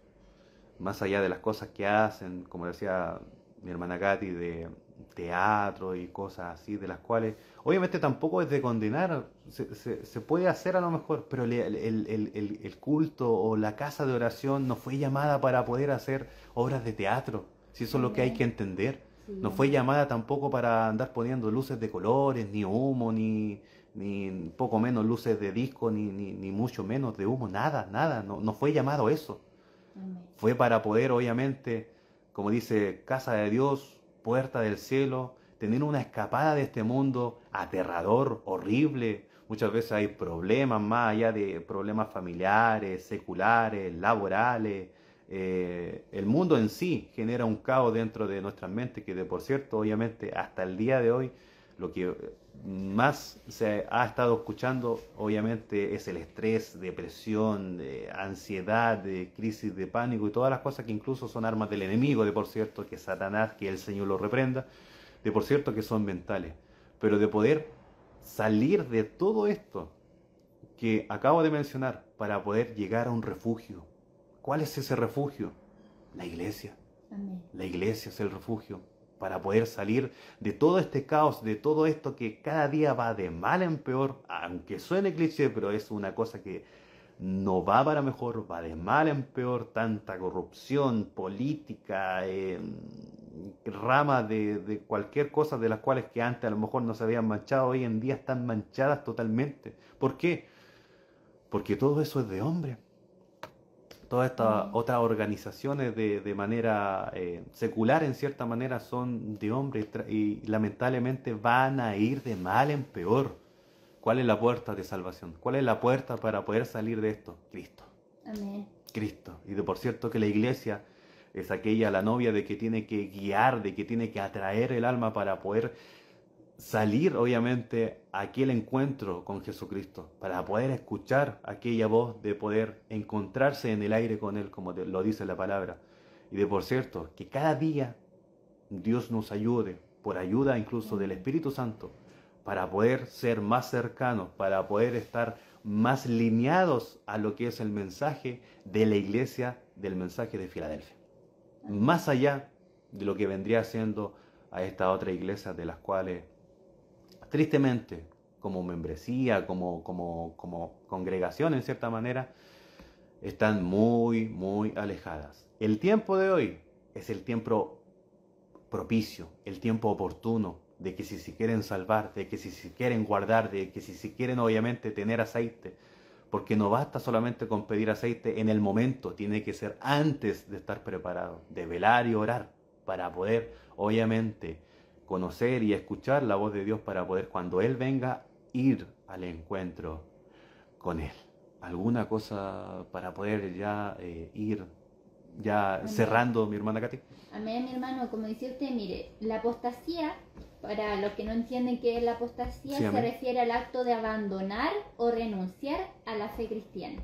más allá de las cosas que hacen, como decía mi hermana Katy, de teatro y cosas así, de las cuales obviamente tampoco es de condenar, se puede hacer a lo mejor, pero el culto o la casa de oración no fue llamada para poder hacer obras de teatro, si eso es lo que hay que entender. No fue llamada tampoco para andar poniendo luces de colores, ni humo, ni poco menos luces de disco, ni mucho menos de humo, nada, no fue llamado eso. Fue para poder, obviamente, como dice, casa de Dios, puerta del cielo, tener una escapada de este mundo aterrador, horrible. Muchas veces hay problemas más allá de problemas familiares, seculares, laborales. El mundo en sí genera un caos dentro de nuestras mentes que, de por cierto, obviamente, hasta el día de hoy, lo que más se ha estado escuchando, obviamente, es el estrés, depresión, ansiedad, de crisis de pánico y todas las cosas que incluso son armas del enemigo, de por cierto, que Satanás, que el Señor lo reprenda, de por cierto que son mentales. Pero de poder salir de todo esto que acabo de mencionar para poder llegar a un refugio. ¿Cuál es ese refugio? La iglesia. Amén. La iglesia es el refugio para poder salir de todo este caos, de todo esto que cada día va de mal en peor, aunque suene cliché, pero es una cosa que no va para mejor, va de mal en peor, tanta corrupción política, ramas de cualquier cosa de las cuales que antes a lo mejor no se habían manchado, hoy en día están manchadas totalmente. ¿Por qué? Porque todo eso es de hombre. Todas estas otras organizaciones de manera secular, en cierta manera, son de hombres y lamentablemente van a ir de mal en peor. ¿Cuál es la puerta de salvación? ¿Cuál es la puerta para poder salir de esto? Cristo. Amén. Cristo. Y de por cierto que la iglesia es aquella, la novia de que tiene que guiar, de que tiene que atraer el alma para poder salir, obviamente, a aquel encuentro con Jesucristo, para poder escuchar aquella voz, de poder encontrarse en el aire con Él, como lo dice la palabra. Y de por cierto, que cada día Dios nos ayude, por ayuda incluso del Espíritu Santo, para poder ser más cercanos, para poder estar más lineados a lo que es el mensaje de la iglesia, del mensaje de Filadelfia. Más allá de lo que vendría siendo a esta otra iglesia de las cuales tristemente como membresía, como congregación en cierta manera, están muy, muy alejadas. El tiempo de hoy es el tiempo propicio, el tiempo oportuno, de que si se quieren salvar, de que si se quieren guardar, de que si se quieren obviamente tener aceite, porque no basta solamente con pedir aceite en el momento, tiene que ser antes de estar preparado, de velar y orar, para poder obviamente conocer y escuchar la voz de Dios, para poder cuando Él venga ir al encuentro con Él. ¿Alguna cosa para poder ya ir ya Amén. cerrando, mi hermana Katy? Amén, mi hermano. Como decía usted, mire, la apostasía, para los que no entienden qué es la apostasía, Sí, se amén. refiere al acto de abandonar o renunciar a la fe cristiana.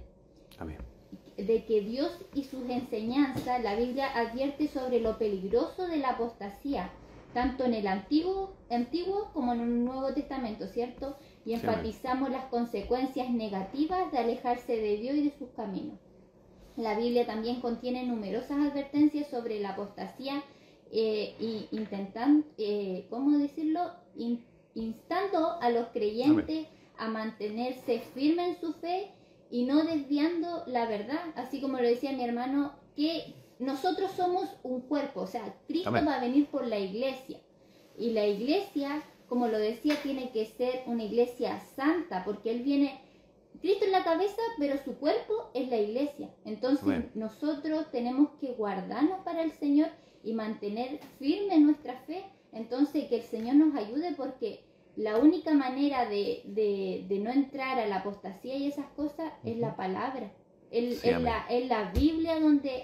Amén. De que Dios y sus enseñanzas, la Biblia advierte sobre lo peligroso de la apostasía, tanto en el Antiguo como en el Nuevo Testamento, ¿cierto? Y Sí, enfatizamos las consecuencias negativas de alejarse de Dios y de sus caminos. La Biblia también contiene numerosas advertencias sobre la apostasía y intentando, ¿cómo decirlo? Instando a los creyentes a mantenerse firmes en su fe y no desviando la verdad, así como lo decía mi hermano, que nosotros somos un cuerpo, o sea, Cristo Amén. va a venir por la iglesia, y la iglesia, como lo decía, tiene que ser una iglesia santa, porque Él viene, Cristo es la cabeza, pero su cuerpo es la iglesia. Entonces Amén. nosotros tenemos que guardarnos para el Señor y mantener firme nuestra fe. Entonces que el Señor nos ayude, porque la única manera de no entrar a la apostasía y esas cosas es la palabra. Sí, amén. Es la Biblia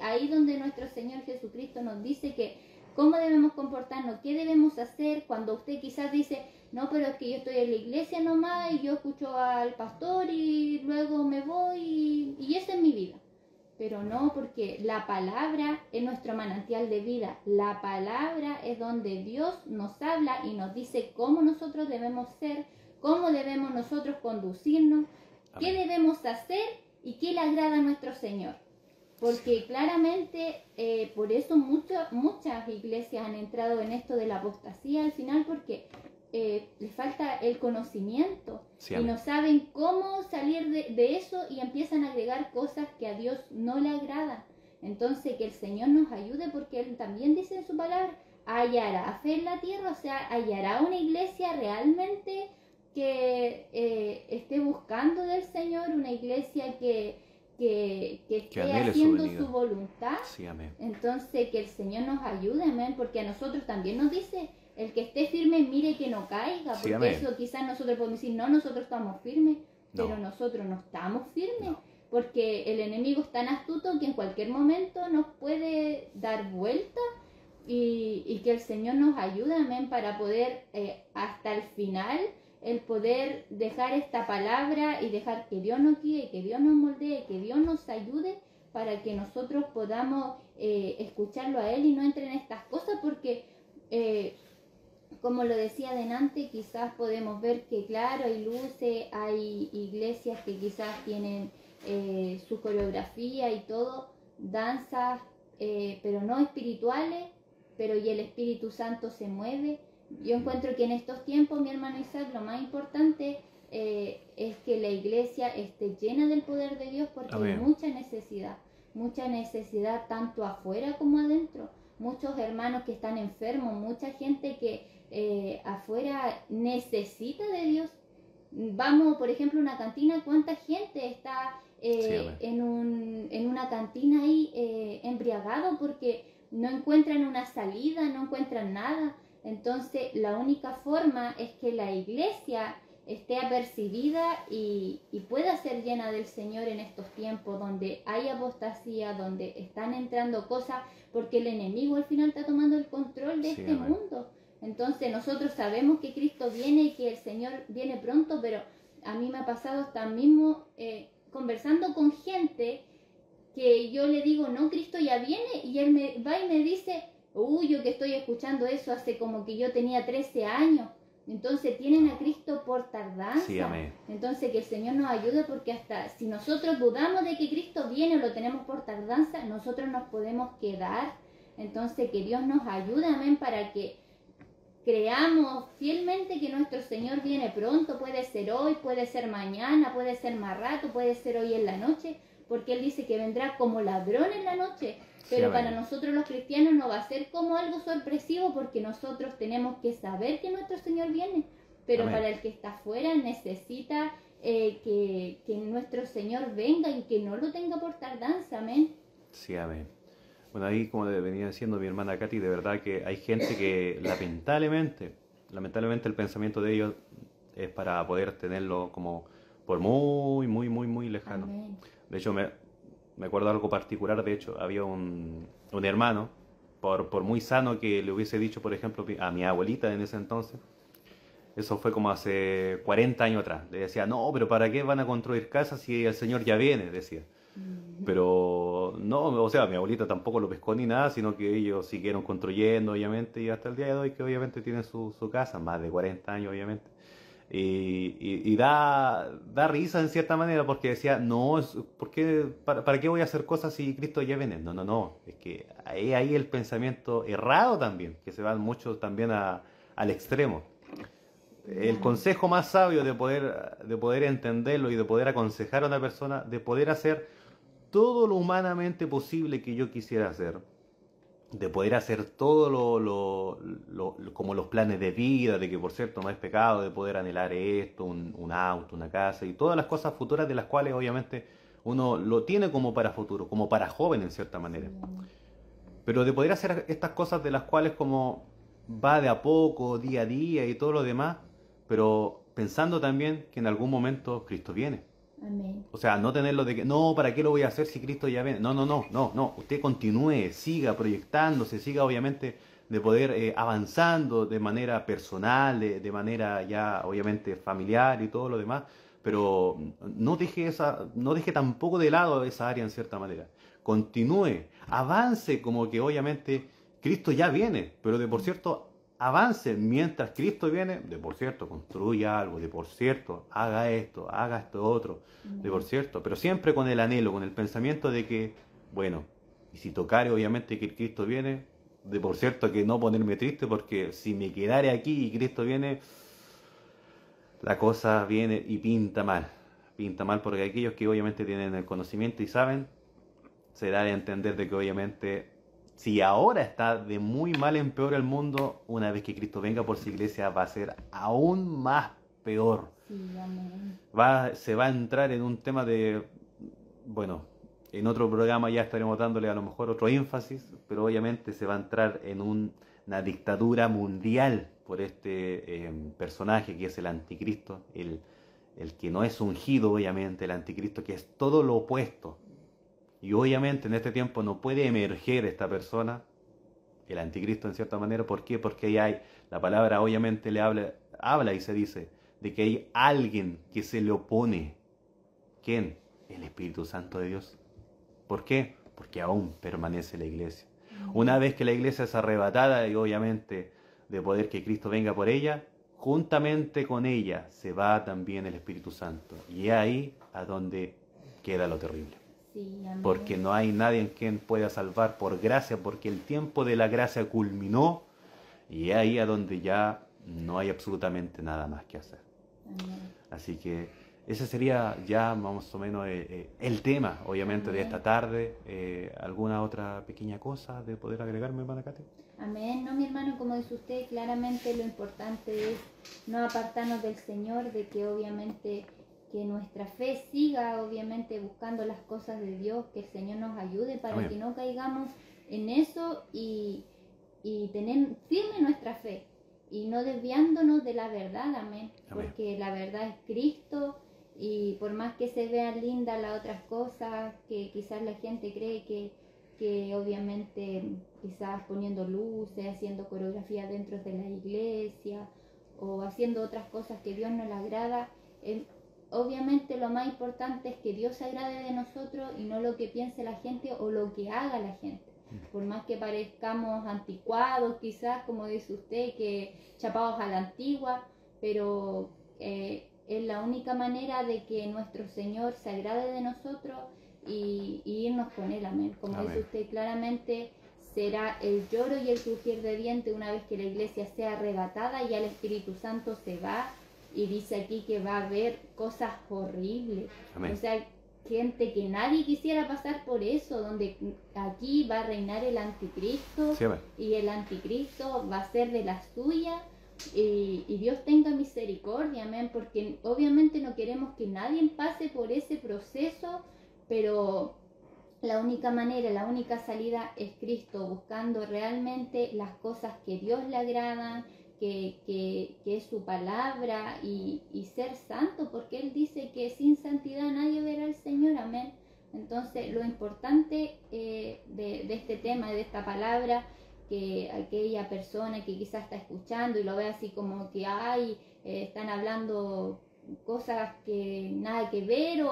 ahí donde nuestro Señor Jesucristo nos dice que cómo debemos comportarnos, qué debemos hacer. Cuando usted quizás dice, no, pero es que yo estoy en la iglesia nomás y yo escucho al pastor y luego me voy y esa es mi vida. Pero no, porque la palabra es nuestro manantial de vida. La palabra es donde Dios nos habla y nos dice cómo nosotros debemos ser, cómo debemos nosotros conducirnos, qué Amén. debemos hacer y qué le agrada a nuestro Señor. Porque claramente, por eso muchas iglesias han entrado en esto de la apostasía al final, porque les falta el conocimiento Sí, y amén. no saben cómo salir de eso y empiezan a agregar cosas que a Dios no le agradan. Entonces que el Señor nos ayude, porque Él también dice en su palabra, hallará fe en la tierra, o sea, hallará una iglesia realmente que esté buscando del Señor, una iglesia que esté anhele su haciendo venida. su voluntad. Sí, amén. Entonces que el Señor nos ayude, amén, porque a nosotros también nos dice, el que esté firme mire que no caiga, Sí, porque amén. eso quizás nosotros podemos decir, no, nosotros estamos firmes, No. pero nosotros no estamos firmes, No. porque el enemigo es tan astuto que en cualquier momento nos puede dar vuelta, y que el Señor nos ayude, amén, para poder hasta el final, el poder dejar esta palabra y dejar que Dios nos guíe, que Dios nos moldee, que Dios nos ayude para que nosotros podamos escucharlo a Él y no entren en estas cosas, porque como lo decía delante, quizás podemos ver que claro, hay luces, hay iglesias que quizás tienen su coreografía y todo, danzas, pero no espirituales, pero y el Espíritu Santo se mueve. Yo encuentro que en estos tiempos, mi hermano Isaac, lo más importante es que la iglesia esté llena del poder de Dios, porque Amén. hay mucha necesidad tanto afuera como adentro. Muchos hermanos que están enfermos, mucha gente que afuera necesita de Dios. Vamos, por ejemplo, a una cantina, ¿cuánta gente está en una cantina ahí embriagado porque no encuentran una salida, no encuentran nada? Entonces la única forma es que la iglesia esté apercibida y pueda ser llena del Señor en estos tiempos donde hay apostasía, donde están entrando cosas, porque el enemigo al final está tomando el control de Sí, este amén. mundo. Entonces nosotros sabemos que Cristo viene y que el Señor viene pronto, pero a mí me ha pasado hasta mismo conversando con gente que yo le digo, no, Cristo ya viene, y él me va y me dice, uy, yo que estoy escuchando eso hace como que yo tenía 13 años. Entonces tienen a Cristo por tardanza. Sí, amén. Entonces que el Señor nos ayude, porque hasta si nosotros dudamos de que Cristo viene o lo tenemos por tardanza, nosotros nos podemos quedar. Entonces que Dios nos ayude, amén, para que creamos fielmente que nuestro Señor viene pronto, puede ser hoy, puede ser mañana, puede ser más rato, puede ser hoy en la noche, porque Él dice que vendrá como ladrón en la noche, pero amén. para nosotros los cristianos no va a ser como algo sorpresivo, porque nosotros tenemos que saber que nuestro Señor viene, pero Amén. para el que está afuera necesita que nuestro Señor venga y que no lo tenga por tardanza, amén. Sí, amén. Bueno, ahí como le venía diciendo mi hermana Katy, de verdad que hay gente que lamentablemente el pensamiento de ellos es para poder tenerlo como por muy lejano. Amén. De hecho, me acuerdo algo particular, de hecho, había un hermano, por muy sano que le hubiese dicho, por ejemplo, a mi abuelita en ese entonces, eso fue como hace 40 años atrás, le decía, no, pero ¿para qué van a construir casas si el Señor ya viene? Decía. Pero no, o sea, mi abuelita tampoco lo pescó ni nada, sino que ellos siguieron construyendo, obviamente, y hasta el día de hoy que obviamente tienen su casa, más de 40 años, obviamente. Y da risa en cierta manera porque decía, no, ¿para qué voy a hacer cosas si Cristo ya viene? No, es que ahí el pensamiento errado también, que se van mucho también al extremo. El consejo más sabio de poder entenderlo y de poder aconsejar a una persona, de poder hacer todo lo humanamente posible que yo quisiera hacer, de poder hacer todo como los planes de vida, de que por cierto no es pecado, de poder anhelar esto, un auto, una casa y todas las cosas futuras de las cuales obviamente uno lo tiene como para futuro, como para joven en cierta manera. Pero de poder hacer estas cosas de las cuales como va de a poco, día a día y todo lo demás, pero pensando también que en algún momento Cristo viene. Amén. O sea, no tenerlo de que, no, ¿para qué lo voy a hacer si Cristo ya viene? No. Usted continúe, siga proyectándose, siga obviamente de poder avanzando de manera personal, de manera ya obviamente familiar y todo lo demás, pero no deje tampoco de lado esa área en cierta manera. Continúe, avance como que obviamente Cristo ya viene, pero de por cierto avance mientras Cristo viene, de por cierto, construya algo, de por cierto, haga esto otro, de por cierto, pero siempre con el anhelo, con el pensamiento de que, bueno, y si tocare obviamente que Cristo viene, de por cierto que no ponerme triste, porque si me quedare aquí y Cristo viene, la cosa viene y pinta mal porque aquellos que obviamente tienen el conocimiento y saben, se da a entender de que obviamente si ahora está de muy mal en peor el mundo, una vez que Cristo venga por su iglesia va a ser aún más peor. Sí, amén. Se va a entrar en un tema de, bueno, en otro programa ya estaremos dándole a lo mejor otro énfasis, pero obviamente se va a entrar en una dictadura mundial por este personaje que es el anticristo, el que no es ungido obviamente, el anticristo que es todo lo opuesto. Y obviamente en este tiempo no puede emerger esta persona, el anticristo en cierta manera. ¿Por qué? Porque ahí hay, la palabra obviamente le habla y se dice de que hay alguien que se le opone. ¿Quién? El Espíritu Santo de Dios. ¿Por qué? Porque aún permanece la iglesia. Una vez que la iglesia es arrebatada y obviamente de poder que Cristo venga por ella, juntamente con ella se va también el Espíritu Santo. Y es ahí a donde queda lo terrible. Sí, amén. Porque no hay nadie en quien pueda salvar por gracia, porque el tiempo de la gracia culminó y es ahí a donde ya no hay absolutamente nada más que hacer. Amén. Así que ese sería ya más o menos el tema, obviamente, de esta tarde. ¿Alguna otra pequeña cosa de poder agregarme, hermana Katy? Amén. No, mi hermano, como dice usted, claramente lo importante es no apartarnos del Señor, de que obviamente que nuestra fe siga obviamente buscando las cosas de Dios, que el Señor nos ayude para Amén. que no caigamos en eso y tener firme nuestra fe y no desviándonos de la verdad, amén. Amén. Porque la verdad es Cristo y por más que se vean lindas las otras cosas, que quizás la gente cree que obviamente quizás poniendo luces, haciendo coreografía dentro de la iglesia o haciendo otras cosas que Dios no le agrada, obviamente lo más importante es que Dios se agrade de nosotros y no lo que piense la gente o lo que haga la gente. Por más que parezcamos anticuados quizás, como dice usted, que chapados a la antigua, pero es la única manera de que nuestro Señor se agrade de nosotros y irnos con Él, amén. Como Amén. dice usted, claramente será el lloro y el crujir de dientes una vez que la iglesia sea arrebatada, ya el Espíritu Santo se va, y dice aquí que va a haber cosas horribles. Amén. O sea, gente que nadie quisiera pasar por eso, donde aquí va a reinar el anticristo, Sí, amén. y el anticristo va a ser de la suya, y Dios tenga misericordia, amén, porque obviamente no queremos que nadie pase por ese proceso, pero la única manera, la única salida es Cristo, buscando realmente las cosas que Dios le agradan, que es su palabra, y ser santo, porque Él dice que sin santidad nadie verá al Señor, amén. Entonces lo importante de este tema, de esta palabra, que aquella persona que quizás está escuchando y lo ve así como que están hablando cosas que nada que ver,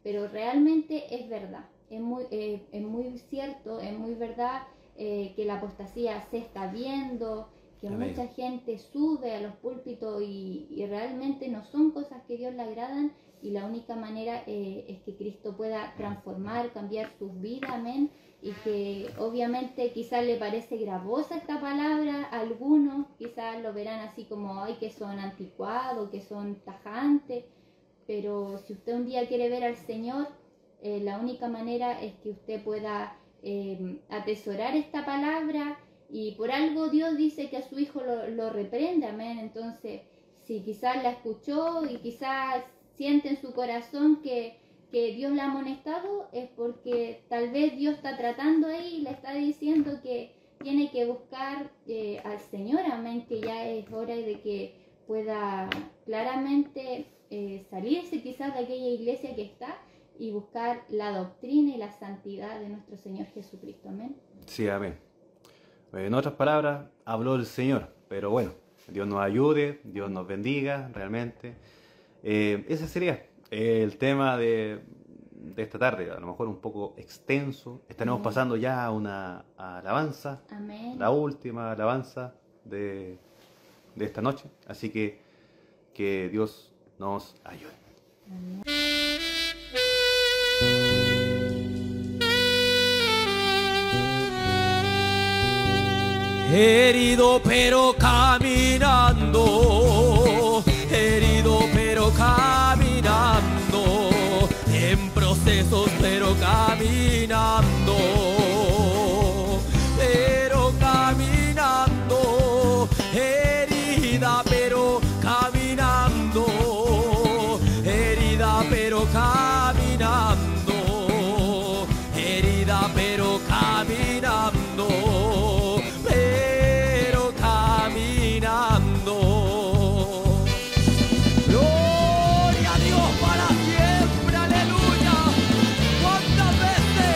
pero realmente es verdad, es muy cierto, es muy verdad, que la apostasía se está viendo, que Amén. mucha gente sube a los púlpitos y realmente no son cosas que Dios le agradan, y la única manera es que Cristo pueda transformar, cambiar sus vidas, amén, y que obviamente quizás le parece gravosa esta palabra, a algunos quizás lo verán así como, que son anticuados, que son tajantes, pero si usted un día quiere ver al Señor, la única manera es que usted pueda atesorar esta palabra, y por algo Dios dice que a su hijo lo reprende, amén. Entonces, si quizás la escuchó y quizás siente en su corazón que Dios la ha amonestado, es porque tal vez Dios está tratando ahí y le está diciendo que tiene que buscar al Señor, amén, que ya es hora de que pueda claramente salirse quizás de aquella iglesia que está y buscar la doctrina y la santidad de nuestro Señor Jesucristo, amén. Sí, amén. En otras palabras, habló el Señor, pero bueno, Dios nos ayude, Dios nos bendiga realmente. Ese sería el tema de esta tarde, a lo mejor un poco extenso. Estaremos Amén. pasando ya a una alabanza, Amén. la última alabanza de esta noche, así que Dios nos ayude. Amén. Herido pero caminando, herido pero caminando, en procesos pero caminando, herida pero caminando, herida pero caminando, herida pero caminando. Gloria a Dios para siempre, aleluya. ¿Cuántas veces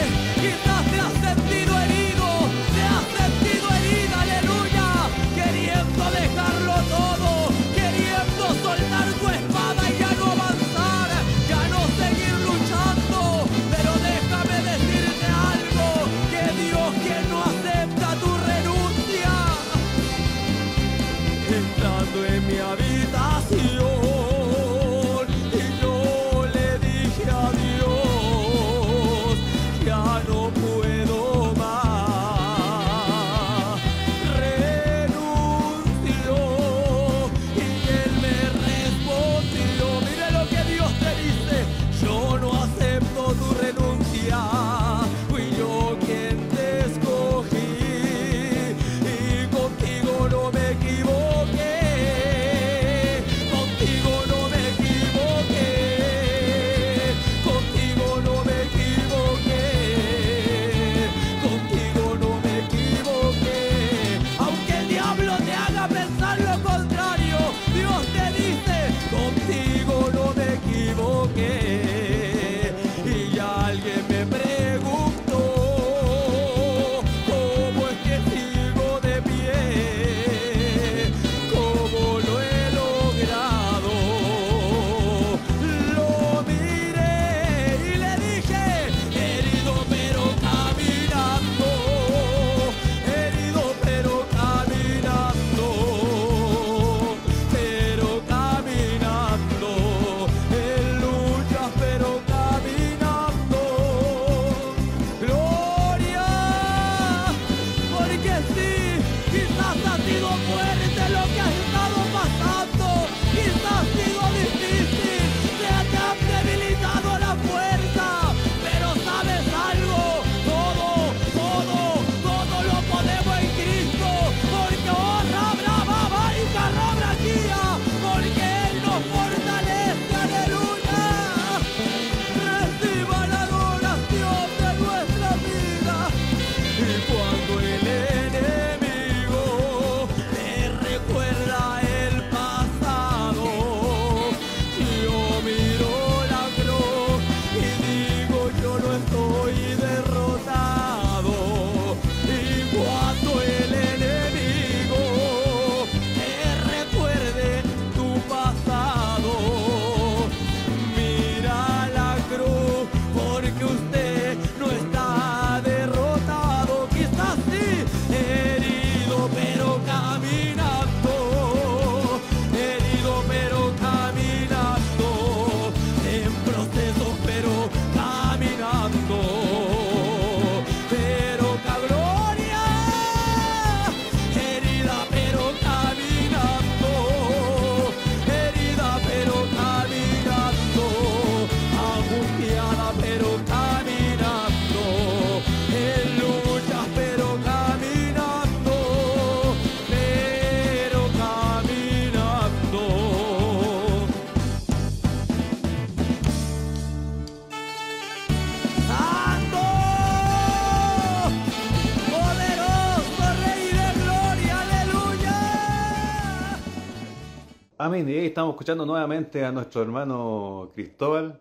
Amén. Y ahí estamos escuchando nuevamente a nuestro hermano Cristóbal.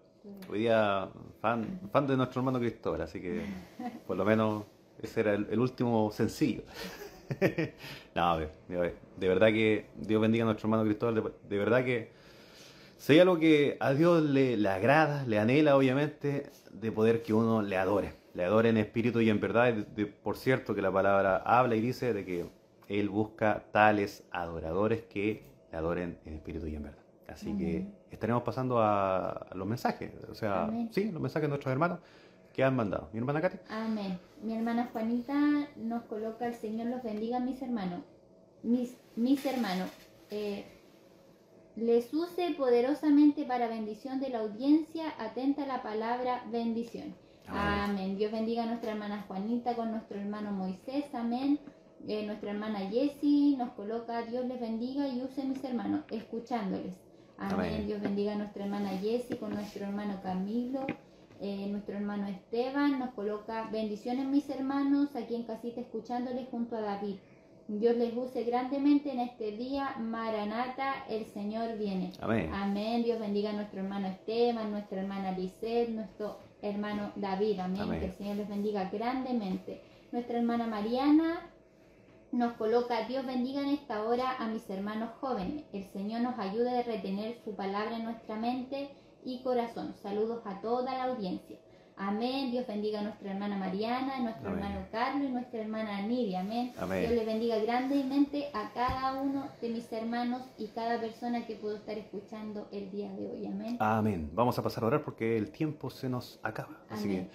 Hoy día fan de nuestro hermano Cristóbal, así que por lo menos ese era el último sencillo. No, a ver, de verdad que Dios bendiga a nuestro hermano Cristóbal. De verdad que si hay algo que a Dios le agrada, le anhela, obviamente, de poder que uno le adore en espíritu y en verdad. Por cierto, que la palabra habla y dice de que Él busca tales adoradores que le adoren en espíritu y en verdad. Así que estaremos pasando a los mensajes, o sea, Amén. sí, los mensajes de nuestros hermanos que han mandado. Mi hermana Katy. Amén. Mi hermana Juanita nos coloca: el Señor los bendiga, mis hermanos. Mis hermanos. Les use poderosamente para bendición de la audiencia. Atenta a la palabra bendición. Amén. Dios bendiga a nuestra hermana Juanita con nuestro hermano Moisés. Amén. Nuestra hermana Jessie nos coloca: Dios les bendiga y use mis hermanos, escuchándoles. Amén. Amén. Dios bendiga a nuestra hermana Jessie con nuestro hermano Camilo. Nuestro hermano Esteban nos coloca: bendiciones mis hermanos, aquí en casita escuchándoles junto a David. Dios les use grandemente en este día. Maranata, el Señor viene. Amén. Amén. Dios bendiga a nuestro hermano Esteban, nuestra hermana Lisette, nuestro hermano David. Amén. Amén. Que el Señor les bendiga grandemente. Nuestra hermana Mariana nos coloca: Dios bendiga en esta hora a mis hermanos jóvenes. El Señor nos ayude a retener su palabra en nuestra mente y corazón. Saludos a toda la audiencia. Amén. Dios bendiga a nuestra hermana Mariana, a nuestro Amén. hermano Carlos y nuestra hermana Nidia. Amén. Amén. Dios le bendiga grandemente a cada uno de mis hermanos y cada persona que puedo estar escuchando el día de hoy. Amén. Amén. Vamos a pasar a orar porque el tiempo se nos acaba. Así Amén. que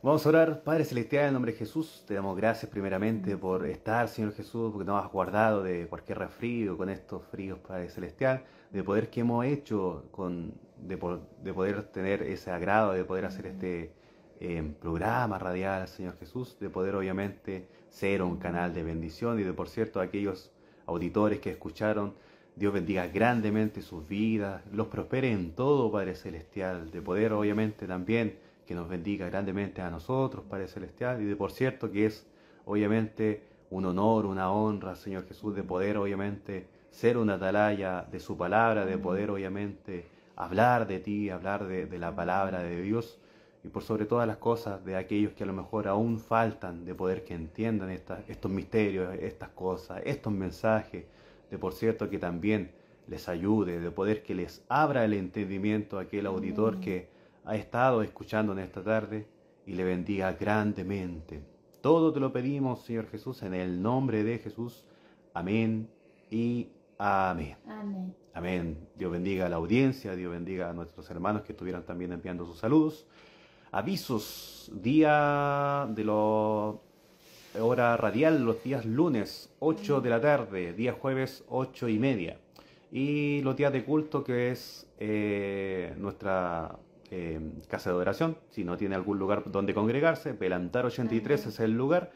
vamos a orar. Padre Celestial, en nombre de Jesús, te damos gracias primeramente por estar, Señor Jesús, porque nos has guardado de cualquier resfrío con estos fríos, Padre Celestial, de poder que hemos hecho, de poder tener ese agrado, de poder hacer este programa radial, Señor Jesús, de poder obviamente ser un canal de bendición y de, por cierto, aquellos auditores que escucharon, Dios bendiga grandemente sus vidas, los prospere en todo, Padre Celestial, de poder obviamente también que nos bendiga grandemente a nosotros, Padre Celestial, y de por cierto que es obviamente un honor, una honra, Señor Jesús, de poder obviamente ser una atalaya de su palabra, de poder obviamente hablar de ti, hablar de la palabra de Dios, y por sobre todas las cosas de aquellos que a lo mejor aún faltan de poder que entiendan estos misterios, estas cosas, estos mensajes, de por cierto que también les ayude, de poder que les abra el entendimiento a aquel auditor que ha estado escuchando en esta tarde y le bendiga grandemente. Todo te lo pedimos, Señor Jesús, en el nombre de Jesús. Amén y amén. Amén. Amén. Dios bendiga a la audiencia, Dios bendiga a nuestros hermanos que estuvieron también enviando sus saludos. Avisos, día de la hora radial, los días lunes, 8 de la tarde, día jueves, 8:30. Y los días de culto, que es nuestra casa de oración. Si no tiene algún lugar donde congregarse, Pelantar 83 es el lugar.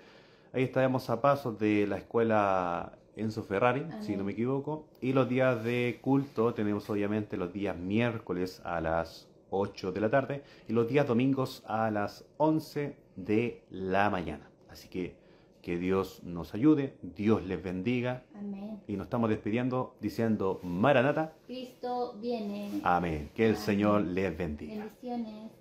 Ahí estaremos a pasos de la escuela Enzo Ferrari, si no me equivoco. Y los días de culto tenemos obviamente los días miércoles a las 8 de la tarde y los días domingos a las 11 de la mañana. Así que Dios nos ayude, Dios les bendiga. Amén. Y nos estamos despidiendo diciendo Maranata. Cristo viene. Amén. Que el Amén. Señor les bendiga. Bendiciones.